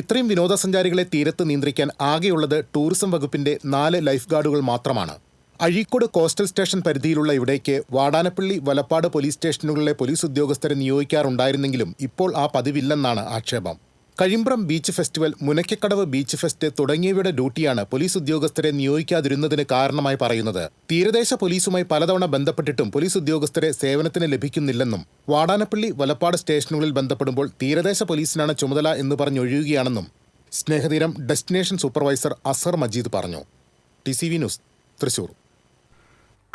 ഇത്രയും വിനോദസഞ്ചാരികളെ തീരത്ത് നിയന്ത്രിക്കാൻ ആകെയുള്ളത് ടൂറിസം വകുപ്പിന്റെ 4 ലൈഫ് ഗാർഡുകൾ മാത്രമാണ്. അഴീക്കോട് കോസ്റ്റൽ സ്റ്റേഷൻ പരിധിയിലുള്ള ഇവിടേക്ക് വാടാനപ്പള്ളി, വലപ്പാട് പോലീസ് സ്റ്റേഷനുകളിലെ പോലീസ് ഉദ്യോഗസ്ഥരെ നിയോഗിക്കാറുണ്ടായിരുന്നെങ്കിലും ഇപ്പോൾ ആ പതിവില്ലെന്നാണ് ആക്ഷേപം. Kazhimbram beach festival, Munakkakadavu beach fest തുടങ്ങിയവയുടെ ഡ്യൂട്ടിയാണ് പോലീസ് ഉദ്യോഗസ്ഥരെ നിയോഗിക്കാതിരുന്നതിന് കാരണമായി പറയുന്നത്. തീരദേശ പോലീസുമായി പലതവണ ബന്ധപ്പെട്ടിട്ടും പോലീസ് ഉദ്യോഗസ്ഥരെ സേവനത്തിന് ലഭിക്കുന്നില്ലെന്നും വാടാനപ്പള്ളി, വലപ്പാട് സ്റ്റേഷനുകളിൽ ബന്ധപ്പെടുമ്പോൾ തീരദേശ പോലീസിനാണ് ചുമതല എന്ന് പറഞ്ഞൊഴിയുകയാണെന്നും സ്നേഹതീരം ഡെസ്റ്റിനേഷൻ സൂപ്പർവൈസർ അസർ മജീദ് പറഞ്ഞു. TCV news, Thrissur.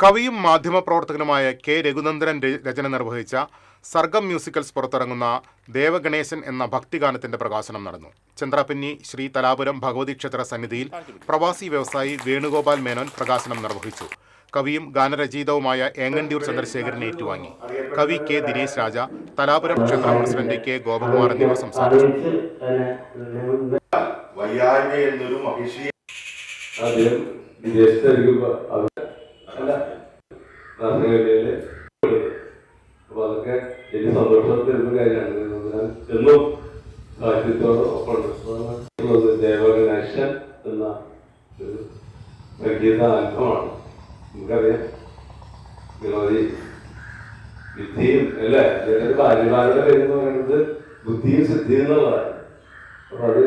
കവിയും മാധ്യമപ്രവർത്തകനുമായ K. രഘുനന്ദനൻ രചന നിർവഹിച്ച സർഗം മ്യൂസിക്കൽസ് പുറത്തിറങ്ങുന്ന ദേവഗണേശൻ എന്ന ഭക്തിഗാനത്തിന്റെ പ്രകാശനം നടന്നു. ചന്ദ്രാപിന്നി ശ്രീ തലാപുരം ഭഗവതി ക്ഷേത്ര സന്നിധിയിൽ പ്രവാസി വ്യവസായി വേണുഗോപാൽ മേനോൻ പ്രകാശനം നിർവഹിച്ചു. കവിയും ഗാനരചയിതാവുമായ ഏങ്ങണ്ടിയൂർ ചന്ദ്രശേഖരൻ ഏറ്റുവാങ്ങി. കവി K. ദിനേശ് രാജ, തലാപുരം ക്ഷേത്ര പ്രസിഡന്റ് K. ഗോപകുമാർ എന്നിവർ സംസാരിച്ചു.
അപ്പോൾ അതൊക്കെ എനിക്ക് സന്തോഷം തരുന്ന കാര്യമാണ്. എന്നും സാഹിത്യത്തോടൊപ്പം ദേവഗണേശൻ എന്ന ഒരു സംഗീത ആൽബമാണ്. നമുക്കറിയാം വിനോദി വിദ്യയും അല്ലേ, അതിൻ്റെ ഭാര്യമാരുടെ പേര് എന്ന് പറയുന്നത് ബുദ്ധിയും സിദ്ധിയും എന്നുള്ളതാണ്. അപ്പോൾ അത്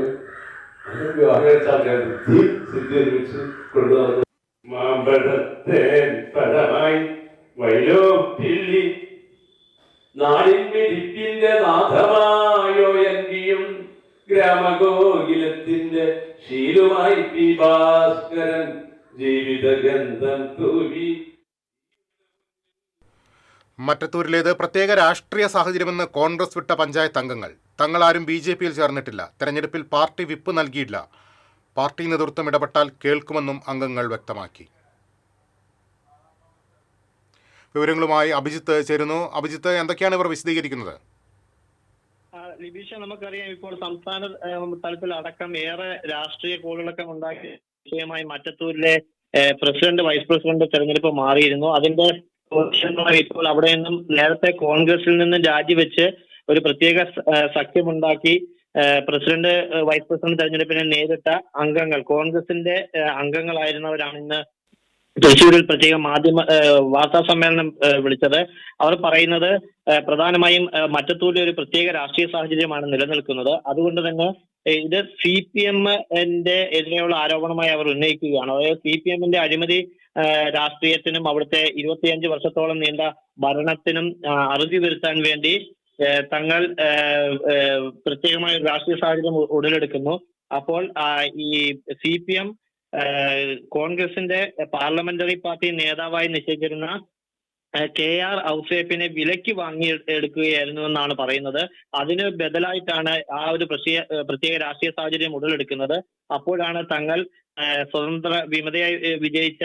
വിവാഹം കഴിച്ചാൽ ബുദ്ധിയും സിദ്ധി ഒരുമിച്ച് കൊണ്ടുനടന്നു. മാമ്പഴത്തേൻ പഴമായി വൈലോപ്പിള്ളി നാടിൻ മിടിപ്പിന്റെ നാഥമായോ എൻകിയും ഗ്രാമഗോകുലത്തിന്റെ ശീലുമായി പി ഭാസ്കരൻ ജീവിതഗന്ധം തൂവി.
മറ്റത്തൂരിലേത് പ്രത്യേക രാഷ്ട്രീയ സാഹചര്യമെന്ന് കോൺഗ്രസ് വിട്ട പഞ്ചായത്ത് അംഗങ്ങൾ. തങ്ങളാരും BJPയിൽ ചേർന്നിട്ടില്ല. തെരഞ്ഞെടുപ്പിൽ പാർട്ടി വിപ്പ് നൽകിയില്ല. പാർട്ടി നേതൃത്വം ഇടപെട്ടാൽ കേൾക്കുമെന്നും അംഗങ്ങൾ വ്യക്തമാക്കി. വിവരങ്ങളുമായി അഭിജിത്ത് ചേരുന്നു. അഭിജിത്ത്, എന്തൊക്കെയാണ് ഇവർ വിശദീകരിക്കുന്നത്?
ലിബീഷ, നമുക്കറിയാം ഇപ്പോൾ സംസ്ഥാന തലത്തിൽ അടക്കം ഏറെ രാഷ്ട്രീയ കോളിളക്കം ഉണ്ടാക്കിയ വിഷയമായി മറ്റത്തൂരിലെ പ്രസിഡന്റ്, വൈസ് പ്രസിഡന്റ് തെരഞ്ഞെടുപ്പ് മാറിയിരുന്നു. അതിന്റെ ഇപ്പോൾ അവിടെ നിന്നും നേരത്തെ കോൺഗ്രസിൽ നിന്നും രാജിവെച്ച് ഒരു പ്രത്യേക സഖ്യമുണ്ടാക്കി പ്രസിഡന്റ്, വൈസ് പ്രസിഡന്റ് തെരഞ്ഞെടുപ്പിനെ നേരിട്ട അംഗങ്ങൾ, കോൺഗ്രസിന്റെ അംഗങ്ങളായിരുന്നവരാണ് ഇന്ന് തൃശ്ശൂരിൽ പ്രത്യേക വാർത്താ സമ്മേളനം വിളിച്ചത്. അവർ പറയുന്നത് പ്രധാനമായും മറ്റത്തൂരിലെ ഒരു പ്രത്യേക രാഷ്ട്രീയ സാഹചര്യമാണ് നിലനിൽക്കുന്നത്. അതുകൊണ്ട് തന്നെ ഇത് CPM-ന്റെ എതിരെയുള്ള ആരോപണമായി അവർ ഉന്നയിക്കുകയാണ്. അതായത് CPM-ന്റെ അഴിമതി രാഷ്ട്രീയത്തിനും അവിടുത്തെ 25 വർഷത്തോളം നീണ്ട ഭരണത്തിനും അറുതി വരുത്താൻ വേണ്ടി തങ്ങൾ പ്രത്യേകമായ ഒരു രാഷ്ട്രീയ സാഹചര്യം ഉടലെടുക്കുന്നു. അപ്പോൾ ഈ CPM കോൺഗ്രസിന്റെ പാർലമെന്ററി പാർട്ടി നേതാവായി നിശ്ചയിച്ചിരുന്ന KR ഔസേപ്പിനെ വിലയ്ക്ക് വാങ്ങി എടുക്കുകയായിരുന്നു എന്നാണ് പറയുന്നത്. അതിന് ബദലായിട്ടാണ് ആ ഒരു പ്രത്യേക രാഷ്ട്രീയ സാഹചര്യം ഉടലെടുക്കുന്നത്. അപ്പോഴാണ് തങ്ങൾ സ്വതന്ത്ര വിമതയായി വിജയിച്ച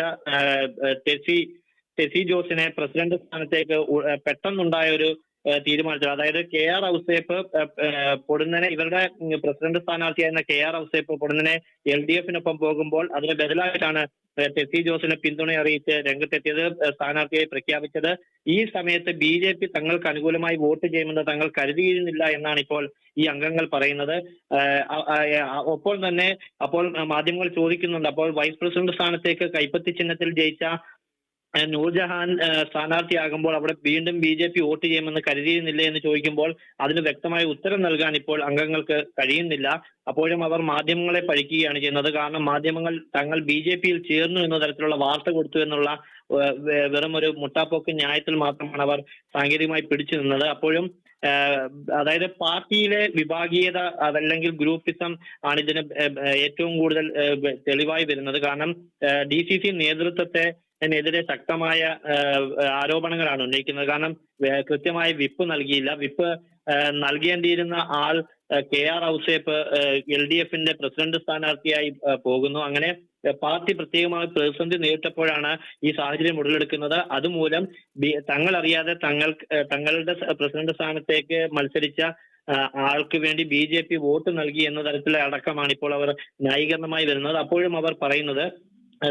ടെസി ജോസിനെ പ്രസിഡന്റ് സ്ഥാനത്തേക്ക് പെട്ടെന്നുണ്ടായ ഒരു തീരുമാനിച്ചത്. അതായത് KR ഔസേപ്പ് പൊടുന്നനെ ഇവരുടെ പ്രസിഡന്റ് സ്ഥാനാർത്ഥിയായിരുന്ന KR ഔസേപ്പ് പൊടുന്നനെ LDF-നൊപ്പം പോകുമ്പോൾ അതിന് ബദലായിട്ടാണ് ടെസി ജോസിനെ പിന്തുണ അറിയിച്ച് രംഗത്തെത്തിയത്, സ്ഥാനാർത്ഥിയായി പ്രഖ്യാപിച്ചത്. ഈ സമയത്ത് BJP തങ്ങൾക്ക് അനുകൂലമായി വോട്ട് ചെയ്യുമെന്ന് തങ്ങൾ കരുതിയിരുന്നില്ല എന്നാണ് ഇപ്പോൾ ഈ അംഗങ്ങൾ പറയുന്നത്. അപ്പോൾ മാധ്യമങ്ങൾ ചോദിക്കുന്നുണ്ട്, അപ്പോൾ വൈസ് പ്രസിഡന്റ് സ്ഥാനത്തേക്ക് കൈപ്പത്തി ചിഹ്നത്തിൽ ജയിച്ച നൂർജഹാൻ സ്ഥാനാർത്ഥിയാകുമ്പോൾ അവിടെ വീണ്ടും BJP വോട്ട് ചെയ്യുമെന്ന് കരുതിയിരുന്നില്ല എന്ന് ചോദിക്കുമ്പോൾ അതിന് വ്യക്തമായ ഉത്തരം നൽകാൻ ഇപ്പോൾ അംഗങ്ങൾക്ക് കഴിയുന്നില്ല. അപ്പോഴും അവർ മാധ്യമങ്ങളെ പഴിക്കുകയാണ് ചെയ്യുന്നത്. കാരണം മാധ്യമങ്ങൾ തങ്ങൾ BJP-യിൽ ചേർന്നു എന്ന തരത്തിലുള്ള വാർത്ത കൊടുത്തു എന്നുള്ള വെറും ഒരു മുട്ടാപ്പോക്ക് ന്യായത്തിൽ മാത്രമാണ് അവർ സാങ്കേതികമായി പിടിച്ചു നിന്നത്. അപ്പോഴും അതായത് പാർട്ടിയിലെ വിഭാഗീയത അതല്ലെങ്കിൽ ഗ്രൂപ്പിസം ആണ് ഇതിന് ഏറ്റവും കൂടുതൽ തെളിവായി വരുന്നത്. കാരണം DCC നേതൃത്വത്തിനെതിരെ ശക്തമായ ആരോപണങ്ങളാണ് ഉന്നയിക്കുന്നത്. കാരണം കൃത്യമായ വിപ്പ് നൽകിയില്ല. വിപ്പ് നൽകേണ്ടിയിരുന്ന ആൾ KR ഔസേപ്പ് LDF-ന്റെ പ്രസിഡന്റ് സ്ഥാനാർത്ഥിയായി പോകുന്നു. അങ്ങനെ പാർട്ടി പ്രത്യേകമായി പ്രതിസന്ധി നേരിട്ടപ്പോഴാണ് ഈ സാഹചര്യം ഉടലെടുക്കുന്നത്. അതുമൂലം തങ്ങൾ അറിയാതെ തങ്ങളുടെ പ്രസിഡന്റ് സ്ഥാനത്തേക്ക് മത്സരിച്ച ആൾക്ക് വേണ്ടി BJP വോട്ട് നൽകി എന്ന തരത്തിലെ അടക്കമാണ് ഇപ്പോൾ അവർ ന്യായീകരണമായി വരുന്നത്. അപ്പോഴും അവർ പറയുന്നത്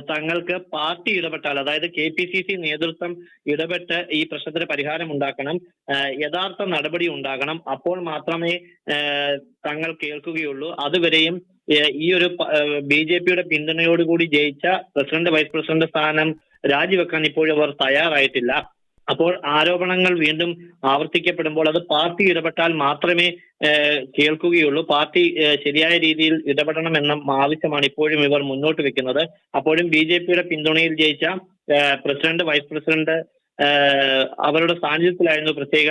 തങ്ങൾക്ക് പാർട്ടി ഇടപെട്ടാൽ, അതായത് KPCC നേതൃത്വം ഇടപെട്ട് ഈ പ്രശ്നത്തിന് പരിഹാരം ഉണ്ടാക്കണം, യഥാർത്ഥ നടപടി ഉണ്ടാകണം. അപ്പോൾ മാത്രമേ തങ്ങൾ കേൾക്കുകയുള്ളൂ. അതുവരെയും ഈ ഒരു BJP-യുടെ പിന്തുണയോടുകൂടി ജയിച്ച പ്രസിഡന്റ് വൈസ് പ്രസിഡന്റ് സ്ഥാനം രാജിവെക്കാൻ ഇപ്പോഴും അവർ തയ്യാറായിട്ടില്ല. അപ്പോൾ ആരോപണങ്ങൾ വീണ്ടും ആവർത്തിക്കപ്പെടുമ്പോൾ അത് പാർട്ടി ഇടപെട്ടാൽ മാത്രമേ കേൾക്കുകയുള്ളൂ. പാർട്ടി ശരിയായ രീതിയിൽ ഇടപെടണമെന്ന ആവശ്യമാണ് ഇപ്പോഴും ഇവർ മുന്നോട്ട് വെക്കുന്നത്. അപ്പോഴും BJP-യുടെ പിന്തുണയിൽ ജയിച്ച പ്രസിഡന്റ് വൈസ് പ്രസിഡന്റ് അവരുടെ സാന്നിധ്യത്തിലായിരുന്നു പ്രത്യേക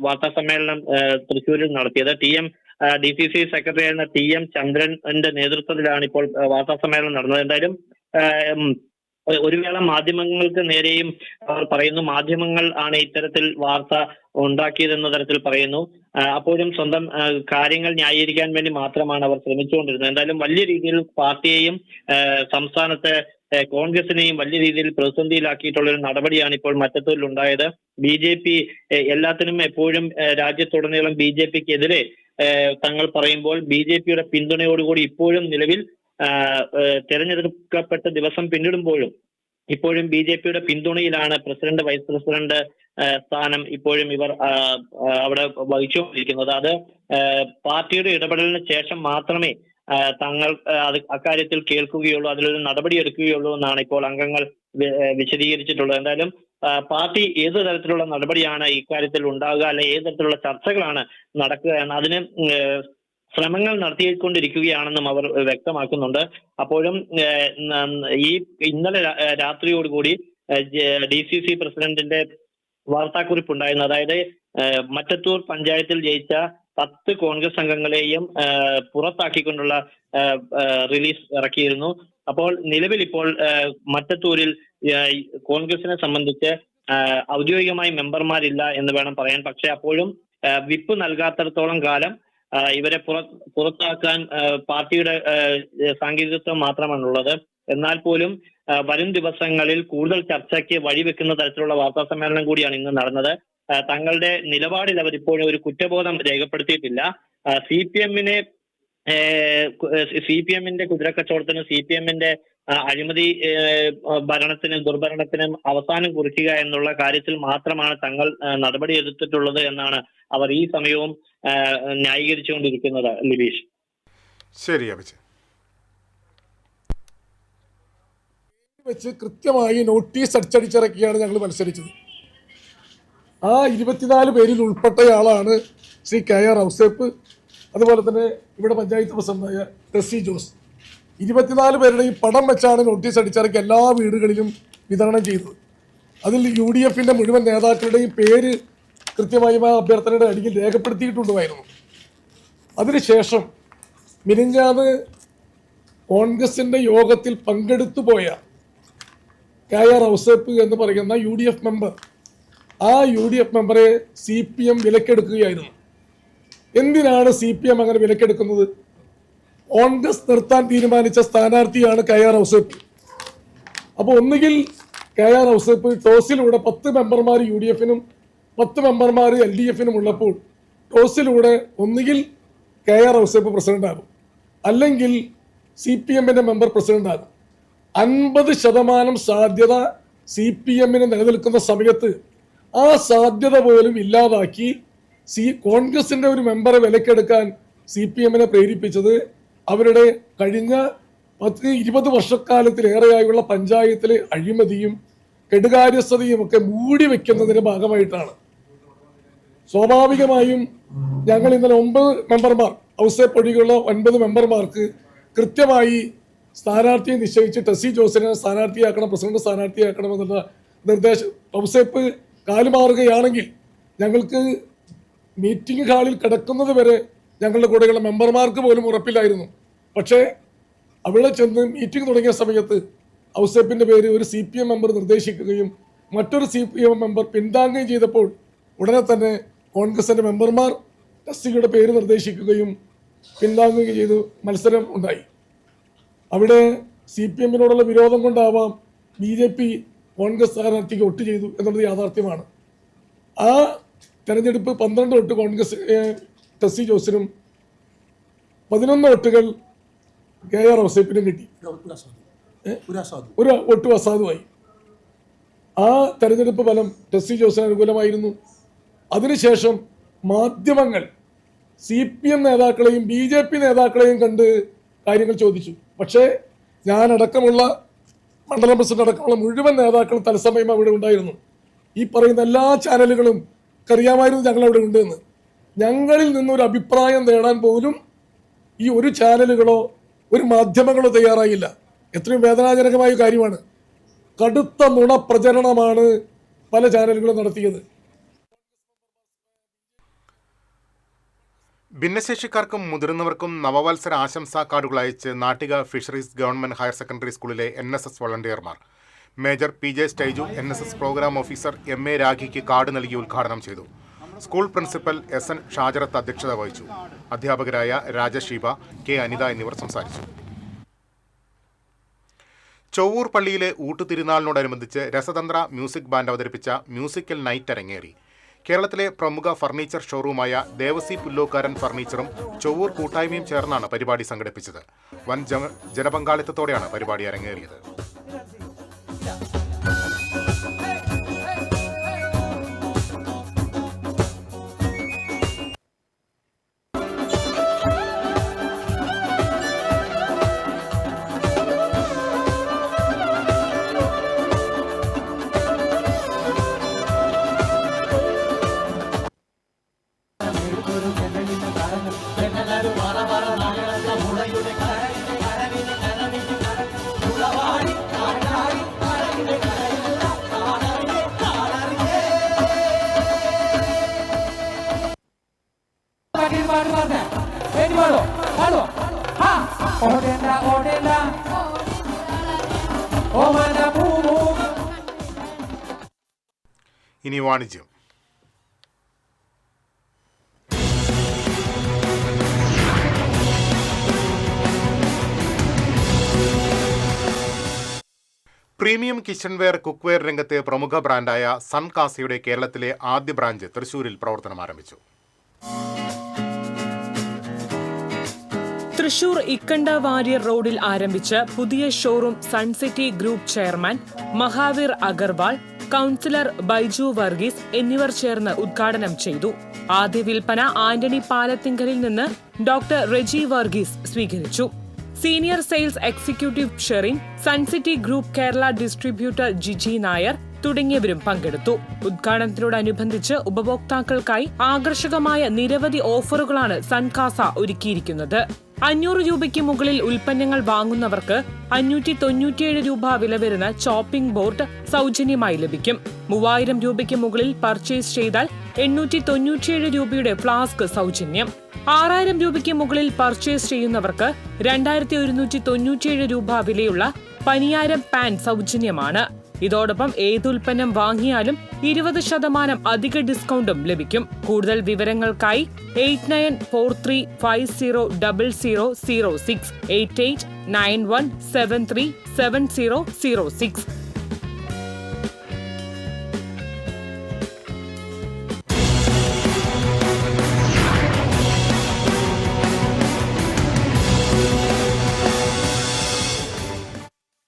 വാർത്താ സമ്മേളനം തൃശ്ശൂരിൽ നടത്തിയത്. DCC സെക്രട്ടറി ആയിരുന്ന TM ചന്ദ്രന്റെ നേതൃത്വത്തിലാണ് ഇപ്പോൾ വാർത്താ സമ്മേളനം നടന്നത്. എന്തായാലും ഒരു വേള മാധ്യമങ്ങൾക്ക് നേരെയും അവർ പറയുന്നു, മാധ്യമങ്ങൾ ആണ് ഇത്തരത്തിൽ വാർത്ത ഉണ്ടാക്കിയതെന്ന തരത്തിൽ പറയുന്നു. അപ്പോഴും സ്വന്തം കാര്യങ്ങൾ ന്യായീകരിക്കാൻ വേണ്ടി മാത്രമാണ് അവർ ശ്രമിച്ചുകൊണ്ടിരുന്നത്. എന്തായാലും വലിയ രീതിയിൽ പാർട്ടിയെയും സംസ്ഥാനത്തെ കോൺഗ്രസിനെയും വലിയ രീതിയിൽ പ്രതിസന്ധിയിലാക്കിയിട്ടുള്ള ഒരു നടപടിയാണ് ഇപ്പോൾ മറ്റത്തൂരിൽ ഉണ്ടായത്. BJP എല്ലാത്തിനും എപ്പോഴും രാജ്യത്തുടനീളം BJP-ക്കെതിരെ തങ്ങൾ പറയുമ്പോൾ BJP-യുടെ പിന്തുണയോടുകൂടി ഇപ്പോഴും നിലവിൽ തെരഞ്ഞെടുക്കപ്പെട്ട ദിവസം പിന്നിടുമ്പോഴും ഇപ്പോഴും BJP-യുടെ പിന്തുണയിലാണ് പ്രസിഡന്റ് വൈസ് പ്രസിഡന്റ് സ്ഥാനം ഇപ്പോഴും ഇവർ അവിടെ വഹിച്ചുകൊണ്ടിരിക്കുന്നത്. അത് പാർട്ടിയുടെ ഇടപെടലിന് ശേഷം മാത്രമേ തങ്ങൾ അക്കാര്യത്തിൽ കേൾക്കുകയുള്ളൂ, അതിലൊരു നടപടി എടുക്കുകയുള്ളൂ എന്നാണ് ഇപ്പോൾ അംഗങ്ങൾ വിശദീകരിച്ചിട്ടുള്ളത്. എന്തായാലും പാർട്ടി ഏത് തരത്തിലുള്ള നടപടിയാണ് ഇക്കാര്യത്തിൽ ഉണ്ടാകുക, അല്ലെ ഏത് തരത്തിലുള്ള ചർച്ചകളാണ് നടക്കുക എന്ന് അതിന് ശ്രമങ്ങൾ നടത്തിക്കൊണ്ടിരിക്കുകയാണെന്നും അവർ വ്യക്തമാക്കുന്നുണ്ട്. അപ്പോഴും ഇന്നലെ രാത്രിയോടുകൂടി DCC പ്രസിഡന്റിന്റെ വാർത്താക്കുറിപ്പുണ്ടായിരുന്നു. അതായത് മറ്റത്തൂർ പഞ്ചായത്തിൽ ജയിച്ച 10 കോൺഗ്രസ് അംഗങ്ങളെയും പുറത്താക്കിക്കൊണ്ടുള്ള റിലീസ് ഇറക്കിയിരുന്നു. അപ്പോൾ നിലവിൽ ഇപ്പോൾ മറ്റത്തൂരിൽ കോൺഗ്രസിനെ സംബന്ധിച്ച് ഔദ്യോഗികമായി മെമ്പർമാരില്ല എന്ന് വേണം പറയാൻ. പക്ഷെ അപ്പോഴും വിപ്പ് നൽകാത്തിടത്തോളം കാലം ഇവരെ പുറത്താക്കാൻ പാർട്ടിയുടെ സാങ്കേതികത്വം മാത്രമാണുള്ളത്. എന്നാൽ പോലും വരും ദിവസങ്ങളിൽ കൂടുതൽ ചർച്ചയ്ക്ക് വഴിവെക്കുന്ന തരത്തിലുള്ള വാർത്താ സമ്മേളനം കൂടിയാണ് ഇന്ന് നടന്നത്. തങ്ങളുടെ നിലപാടിൽ അവർ ഇപ്പോഴും ഒരു കുറ്റബോധം രേഖപ്പെടുത്തിയിട്ടില്ല. CPM-ന്റെ കുതിരക്കച്ചവടത്തിനും CPM-ന്റെ അഴിമതി ഭരണത്തിനും ദുർഭരണത്തിനും അവസാനം കുറിക്കുക എന്നുള്ള കാര്യത്തിൽ മാത്രമാണ് തങ്ങൾ നടപടി എടുത്തിട്ടുള്ളത് എന്നാണ് അവർ ഈ സമയവും ന്യായീകരിച്ചുകൊണ്ടിരിക്കുന്നത്. ലിബീഷ്,
ശരി അഭിജയ്.
വെച്ച് കൃത്യമായി നോട്ടീസ് അച്ചടിച്ചിറക്കിയാണ് ഞങ്ങൾ മത്സരിച്ചത്. ആ 24 പേരിൽ ഉൾപ്പെട്ടയാളാണ് ശ്രീ KR ഔസേപ്പ്. അതുപോലെ തന്നെ ഇവിടെ പഞ്ചായത്ത് പ്രസിഡന്റായ ടെസ്സി ജോസ് 24 പേരുടെയും പടം വെച്ചാണ് നോട്ടീസ് അടിച്ചിറക്കി എല്ലാ വീടുകളിലും വിതരണം ചെയ്തത്. അതിൽ UDFന്റെ മുഴുവൻ നേതാക്കളുടെയും പേര് കൃത്യമായും ആ അഭ്യർത്ഥനയുടെ അടിയിൽ രേഖപ്പെടുത്തിയിട്ടുണ്ടായിരുന്നു. അതിനുശേഷം മിനിഞ്ഞാന്ന് കോൺഗ്രസിൻ്റെ യോഗത്തിൽ പങ്കെടുത്തു പോയ KR ഔസേപ്പ് എന്ന് പറയുന്ന UDF മെമ്പർ, ആ UDF മെമ്പറെ CPM വിലക്കെടുക്കുകയായിരുന്നു. എന്തിനാണ് CPM അങ്ങനെ വിലക്കെടുക്കുന്നത്? കോൺഗ്രസ് നിർത്താൻ തീരുമാനിച്ച സ്ഥാനാർത്ഥിയാണ് KR ഔസേപ്പ്. അപ്പോൾ ഒന്നുകിൽ KR ഔസേപ്പ് ടോസിലൂടെ 10 മെമ്പർമാർ UDFനും 10 മെമ്പർമാർ LDFനും ഉള്ളപ്പോൾ ടോസിലൂടെ ഒന്നുകിൽ KR ഔസേപ്പ് പ്രസിഡന്റാകും, അല്ലെങ്കിൽ CPMന്റെ മെമ്പർ പ്രസിഡന്റാകും. 50% സാധ്യത CPMന് നിലനിൽക്കുന്ന സമയത്ത് ആ സാധ്യത പോലും ഇല്ലാതാക്കി കോൺഗ്രസിന്റെ ഒരു മെമ്പറെ വിലക്കെടുക്കാൻ CPMനെ പ്രേരിപ്പിച്ചത് അവരുടെ കഴിഞ്ഞ 10-20 വർഷക്കാലത്തിലേറെയായുള്ള പഞ്ചായത്തിലെ അഴിമതിയും കെടുകാര്യസ്ഥതയും ഒക്കെ മൂടി വെക്കുന്നതിന്റെ ഭാഗമായിട്ടാണ്. സ്വാഭാവികമായും ഞങ്ങൾ ഇന്നലെ 9 മെമ്പർമാർ, ഔസേപ്പ് ഒഴികെയുള്ള 9 മെമ്പർമാർക്ക് കൃത്യമായി സ്ഥാനാർത്ഥിയെ നിശ്ചയിച്ച് ടെസ്സി ജോസിനെ സ്ഥാനാർത്ഥിയാക്കണം, പ്രസിഡന്റ് സ്ഥാനാർത്ഥിയാക്കണം എന്നുള്ള നിർദ്ദേശം. ഔസേപ്പ് കാലുമാറുകയാണെങ്കിൽ ഞങ്ങൾക്ക് മീറ്റിംഗ് ഹാളിൽ കിടക്കുന്നത് വരെ ഞങ്ങളുടെ കൂടെയുള്ള മെമ്പർമാർക്ക് പോലും ഉറപ്പില്ലായിരുന്നു. പക്ഷേ അവിടെ ചെന്ന് മീറ്റിംഗ് തുടങ്ങിയ സമയത്ത് ഔസേപ്പിൻ്റെ പേര് ഒരു CPM മെമ്പർ നിർദ്ദേശിക്കുകയും മറ്റൊരു CPM മെമ്പർ പിന്താങ്ങുകയും ചെയ്തപ്പോൾ ഉടനെ തന്നെ കോൺഗ്രസിൻ്റെ മെമ്പർമാർ ടെസ്സിയുടെ പേര് നിർദ്ദേശിക്കുകയും പിന്താങ്ങുകയും ചെയ്തു. മത്സരം ഉണ്ടായി. അവിടെ CPMനോടുള്ള വിരോധം കൊണ്ടാവാം BJP കോൺഗ്രസ് സ്ഥാനാർത്ഥിക്ക് വോട്ട് ചെയ്തു എന്നുള്ളത് യാഥാർത്ഥ്യമാണ്. ആ തെരഞ്ഞെടുപ്പ് 12 വോട്ട് കോൺഗ്രസ് ടെസ്സി ജോസിനും 11 വോട്ടുകൾ KR ഔസേപ്പിനും കിട്ടി. ഒരു വോട്ട് അസാധുവായി. ആ തെരഞ്ഞെടുപ്പ് ഫലം ടെസ്സി ജോസിന് അനുകൂലമായിരുന്നു. അതിനുശേഷം മാധ്യമങ്ങൾ CPM നേതാക്കളെയും BJP നേതാക്കളെയും കണ്ട് കാര്യങ്ങൾ ചോദിച്ചു. പക്ഷേ ഞാനടക്കമുള്ള മണ്ഡലം പ്രസിഡന്റ് അടക്കമുള്ള മുഴുവൻ നേതാക്കളും തത്സമയം അവിടെ ഉണ്ടായിരുന്നു. ഈ പറയുന്ന എല്ലാ ചാനലുകളും അറിയാമായിരുന്നു ഞങ്ങളവിടെ ഉണ്ടെന്ന്. ഞങ്ങളിൽ നിന്നൊരു അഭിപ്രായം നേടാൻ പോലും ഈ ഒരു ചാനലുകളോ ഒരു മാധ്യമങ്ങളോ തയ്യാറായില്ല. എത്രയും വേദനാജനകമായ കാര്യമാണ്. കടുത്ത നുണ പ്രചരണമാണ് പല ചാനലുകളും നടത്തിയത്.
ഭിന്നശേഷിക്കാർക്കും മുതിർന്നവർക്കും നവവത്സര ആശംസാ കാർഡുകൾ അയച്ച് Nattika fisheries government higher secondary സ്കൂളിലെ NSS വളണ്ടിയർമാർ. Major PJ Staiju NSS programme officer MA രാഖിക്ക് കാർഡ് നൽകി ഉദ്ഘാടനം ചെയ്തു. സ്കൂൾ പ്രിൻസിപ്പൽ SN ഷാജറത്ത് അധ്യക്ഷത വഹിച്ചു. അധ്യാപകരായ രാജശീബ, K അനിത എന്നിവർ സംസാരിച്ചു. ചൊവ്വൂർ പള്ളിയിലെ ഊട്ടുതിരുനാളിനോടനുബന്ധിച്ച് രസതന്ത്ര മ്യൂസിക് ബാൻഡ് അവതരിപ്പിച്ച മ്യൂസിക്കൽ നൈറ്റ് അരങ്ങേറി. കേരളത്തിലെ പ്രമുഖ ഫർണിച്ചർ ഷോറൂമായ ദേവസി പുല്ലോക്കാരൻ ഫർണിച്ചറും ചൊവ്വൂർ കൂട്ടായ്മയും ചേർന്നാണ് പരിപാടി സംഘടിപ്പിച്ചത്. വൻ ജനപങ്കാളിത്തത്തോടെയാണ് പരിപാടി അരങ്ങേറിയത്. ഇനി വാണിജ്യം. പ്രീമിയം കിച്ചൺവെയർ കുക്ക്വെയർ രംഗത്തെ പ്രമുഖ ബ്രാൻഡായ സൺ കാസയുടെ കേരളത്തിലെ ആദ്യ ബ്രാഞ്ച് തൃശൂരിൽ പ്രവർത്തനം ആരംഭിച്ചു.
തൃശൂർ ഇക്കണ്ട വാര്യർ റോഡിൽ ആരംഭിച്ച പുതിയ showroom Suncity group chairman Mahavir Agarwal, councillor Baiju Varghese എന്നിവർ ചേർന്ന് ഉദ്ഘാടനം ചെയ്തു. ആദ്യ വിൽപ്പന ആന്റണി പാലത്തിങ്കലിൽ നിന്ന് ഡോക്ടർ റെജി വർഗീസ് സ്വീകരിച്ചു. Senior sales executive Sherin, Suncity group Kerala distributor Jiji Nair, തുടങ്ങിയവരും പങ്കെടുത്തു. ഉദ്ഘാടനത്തിനോടനുബന്ധിച്ച് ഉപഭോക്താക്കൾക്കായി ആകർഷകമായ നിരവധി ഓഫറുകളാണ് സൺകാസ ഒരുക്കിയിരിക്കുന്നത്. 500 രൂപയ്ക്ക് മുകളിൽ ഉൽപ്പന്നങ്ങൾ വാങ്ങുന്നവർക്ക് 597 രൂപ വില വരുന്ന ചോപ്പിംഗ് ബോർഡ് സൗജന്യമായി ലഭിക്കും. 3000 രൂപയ്ക്ക് മുകളിൽ പർച്ചേസ് ചെയ്താൽ 897 രൂപയുടെ ഫ്ലാസ്ക് സൗജന്യം. 6000 രൂപയ്ക്ക് മുകളിൽ പർച്ചേസ് ചെയ്യുന്നവർക്ക് 2197 രൂപ വിലയുള്ള പനിയാരം പാൻ സൗജന്യമാണ്. ഇതോടൊപ്പം ഏതുൽപ്പന്നം വാങ്ങിയാലും 20% അധിക ഡിസ്കൗണ്ടും ലഭിക്കും. കൂടുതൽ വിവരങ്ങൾക്കായി 8945000006 8891737006.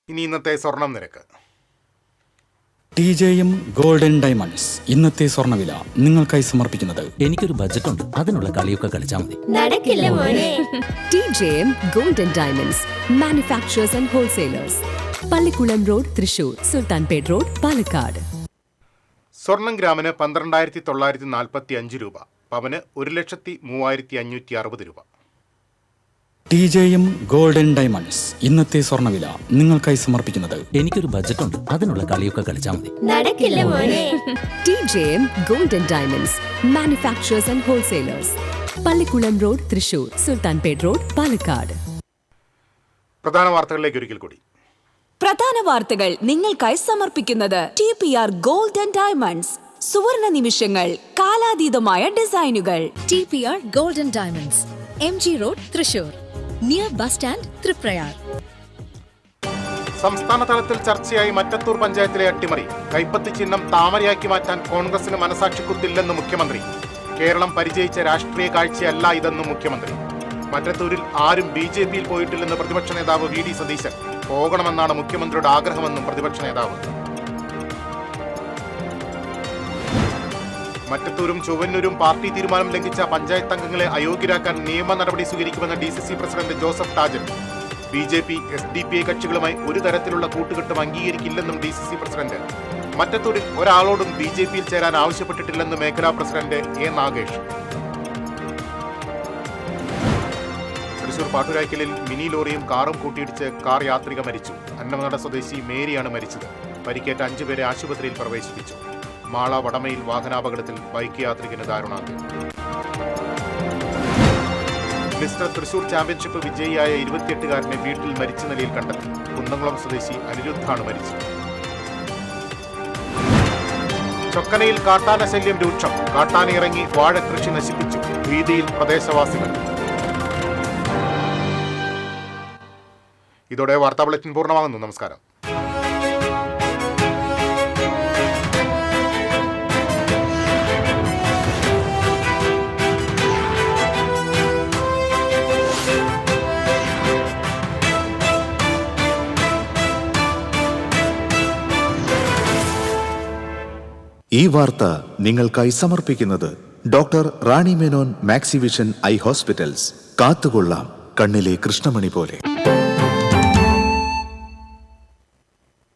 ഇനി ഇന്നത്തെ സ്വർണം നിരക്ക്.
TJM ഗോൾഡൻ ഡയമണ്ട്സ് ഇന്നത്തെ സ്വർണ്ണവില നിങ്ങൾക്കായി സമർപ്പിക്കുന്നത്
എനിക്കൊരു ബജറ്റ് ഉണ്ട്, അതിനുള്ള കളിയൊക്കെ കളിച്ചാൽ മതി.
നടക്കില്ല മോനെ. TJM golden diamonds manufacturers and wholesalers, Pallikulam road, Thrissur, Sultanpet road, Palakkad.
സ്വർണം ഗ്രാമിന് 12,945 രൂപ, പവന് 1,03,560 രൂപ.
TJM ഗോൾഡൻ ഡയമണ്ട്സ് ഇന്നത്തെ സ്വർണ്ണവില നിങ്ങൾക്കായി സമർപ്പിക്കുന്നത്
എനിക്കൊരു ബജറ്റ് ഉണ്ട്, അതിനുള്ള കളിയൊക്കെ കളിച്ചാൽ മതി.
നടക്കില്ല മോനെ. TJM golden diamonds manufacturers and wholesalers, Pallikulam road, Thrissur, Sultanpet road, Palakkad.
പ്രധാന വാർത്തകളിലേക്ക് ഒരിക്കൽ കൂടി.
പ്രധാന വാർത്തകൾ നിങ്ങൾക്കായി സമർപ്പിക്കുന്നത് TPR ഗോൾഡ് ആൻഡ് ഡയമണ്ട്സ്. സുവർണ നിമിഷങ്ങൾ, കാലാതീതമായ ഡിസൈനുകൾ.
TPR golden diamonds, MG road, Thrissur, near bus stand, Triprayar.
സംസ്ഥാന തലത്തിൽ ചർച്ചയായി മറ്റത്തൂർ പഞ്ചായത്തിലെ അട്ടിമറി. കൈപ്പത്തി ചിഹ്നം താമരയാക്കി മാറ്റാൻ കോൺഗ്രസിന് മനസാക്ഷിക്കുത്തില്ലെന്ന് മുഖ്യമന്ത്രി. കേരളം പരിചയിച്ച രാഷ്ട്രീയ കാഴ്ചയല്ല ഇതെന്നും മുഖ്യമന്ത്രി. മറ്റത്തൂരിൽ ആരും BJPയിൽ പോയിട്ടില്ലെന്ന് പ്രതിപക്ഷ നേതാവ് VD സതീശൻ. പോകണമെന്നാണ് മുഖ്യമന്ത്രിയുടെ ആഗ്രഹമെന്നും പ്രതിപക്ഷ നേതാവ്. മറ്റത്തൂരും ചൊവ്വന്നൂരും പാർട്ടി തീരുമാനം ലംഘിച്ച പഞ്ചായത്ത് അംഗങ്ങളെ അയോഗ്യരാക്കാൻ നിയമ നടപടി സ്വീകരിക്കുമെന്ന് DCC president Joseph Tajan. BJP SDPI കക്ഷികളുമായി ഒരു തരത്തിലുള്ള കൂട്ടുകെട്ടും അംഗീകരിക്കില്ലെന്നും DCC പ്രസിഡന്റ്. മറ്റത്തൂരിൽ ഒരാളോടും BJPയിൽ ചേരാൻ ആവശ്യപ്പെട്ടിട്ടില്ലെന്ന് മേഖലാ പ്രസിഡന്റ് A നാഗേഷ്. തൃശൂർ പാട്ടുരായ്ക്കലിൽ മിനി ലോറിയും കാറും കൂട്ടിയിടിച്ച് കാർ യാത്രിക മരിച്ചു. അന്നമനട സ്വദേശി മേരിയാണ് മരിച്ചത്. പരിക്കേറ്റ 5 പേരെ ആശുപത്രിയിൽ പ്രവേശിപ്പിച്ചു. മാള വടമയിൽ വാഹനാപകടത്തിൽ ബൈക്ക് യാത്രികന് ദാരുണാന്ത്യം. മിസ്റ്റർ തൃശൂർ ചാമ്പ്യൻഷിപ്പ് വിജയിയായ 28-കാരനെ വീട്ടിൽ മരിച്ച നിലയിൽ കണ്ടെത്തി. കുന്നംകുളം സ്വദേശി അനിരുദ്ധാണ് മരിച്ചത്. ചൊക്കനയിൽ കാട്ടാന ശല്യം രൂക്ഷം. കാട്ടാന ഇറങ്ങി വാഴകൃഷി നശിപ്പിച്ചു. ഭീതിയിൽ പ്രദേശവാസികൾ. ഇതോടെ വാർത്താ ബുള്ളറ്റിൻ പൂർണ്ണമാകുന്നു. നമസ്കാരം.
ഈ വാർത്ത നിങ്ങൾക്കായി സമർപ്പിക്കുന്നത് doctor Rani Menon Maxivision I hospitals. കാത്തുകൊള്ളാം കണ്ണിലെ കൃഷ്ണമണി പോലെ.